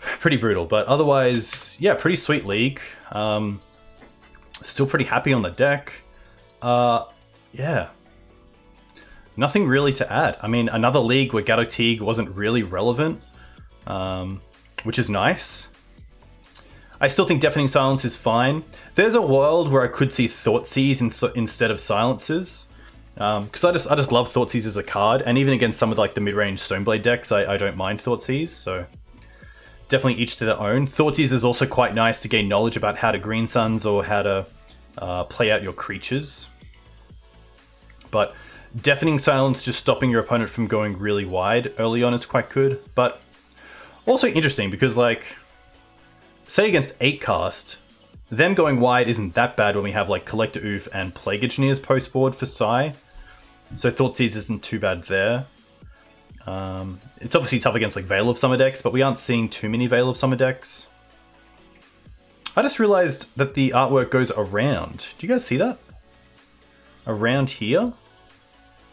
pretty brutal. But otherwise, yeah, pretty sweet league. Still pretty happy on the deck. Yeah. Nothing really to add. I mean, another league where Gaddock Teeg wasn't really relevant, which is nice. I still think Deafening Silence is fine. There's a world where I could see Thoughtseize instead of Silences. Because I just love Thoughtseize as a card, and even against some of like the mid-range Stoneblade decks, I don't mind Thoughtseize, so definitely each to their own. Thoughtseize is also quite nice to gain knowledge about how to Green Suns or how to play out your creatures. But Deafening Silence, just stopping your opponent from going really wide early on, is quite good. But also interesting because, like, say against 8 cast, them going wide isn't that bad when we have like Collector Oof and Plague Engineers post board for Psy. So Thoughtseize isn't too bad there. It's obviously tough against like Veil of Summer decks, but we aren't seeing too many Veil of Summer decks. I just realized that the artwork goes around. Do you guys see that? Around here?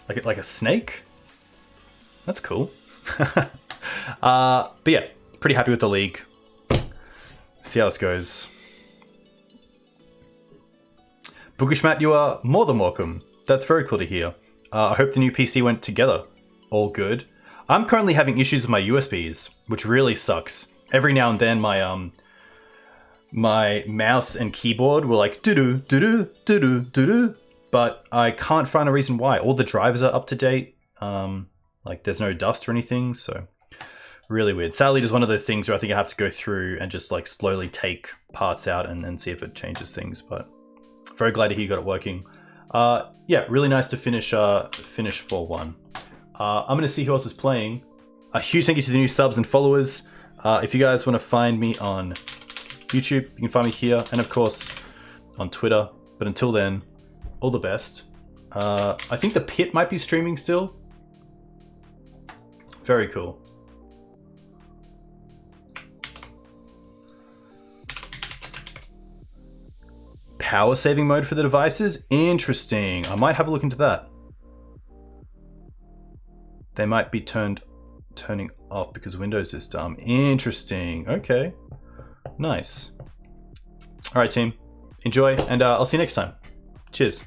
Like a snake? That's cool. But yeah, pretty happy with the league. See how this goes. Bookish Matt, you are more than welcome. That's very cool to hear. I hope the new PC went together. All good. I'm currently having issues with my USBs, which really sucks. Every now and then my my mouse and keyboard will like doo-doo, doo-doo, doo-doo, doo-doo, but I can't find a reason why. All the drivers are up to date. Like there's no dust or anything, so really weird. Sadly, just one of those things where I think I have to go through and just like slowly take parts out and see if it changes things, but very glad to hear you got it working. Yeah, really nice to finish 4-1. I'm going to see who else is playing. A huge thank you to the new subs and followers. If you guys want to find me on YouTube, you can find me here, and of course on Twitter. But until then, all the best. I think the Pit might be streaming still. Very cool. Power saving mode for the devices? Interesting. I might have a look into that. They might be turning off because Windows is dumb. Interesting. Okay. Nice. All right, team. Enjoy, and I'll see you next time. Cheers.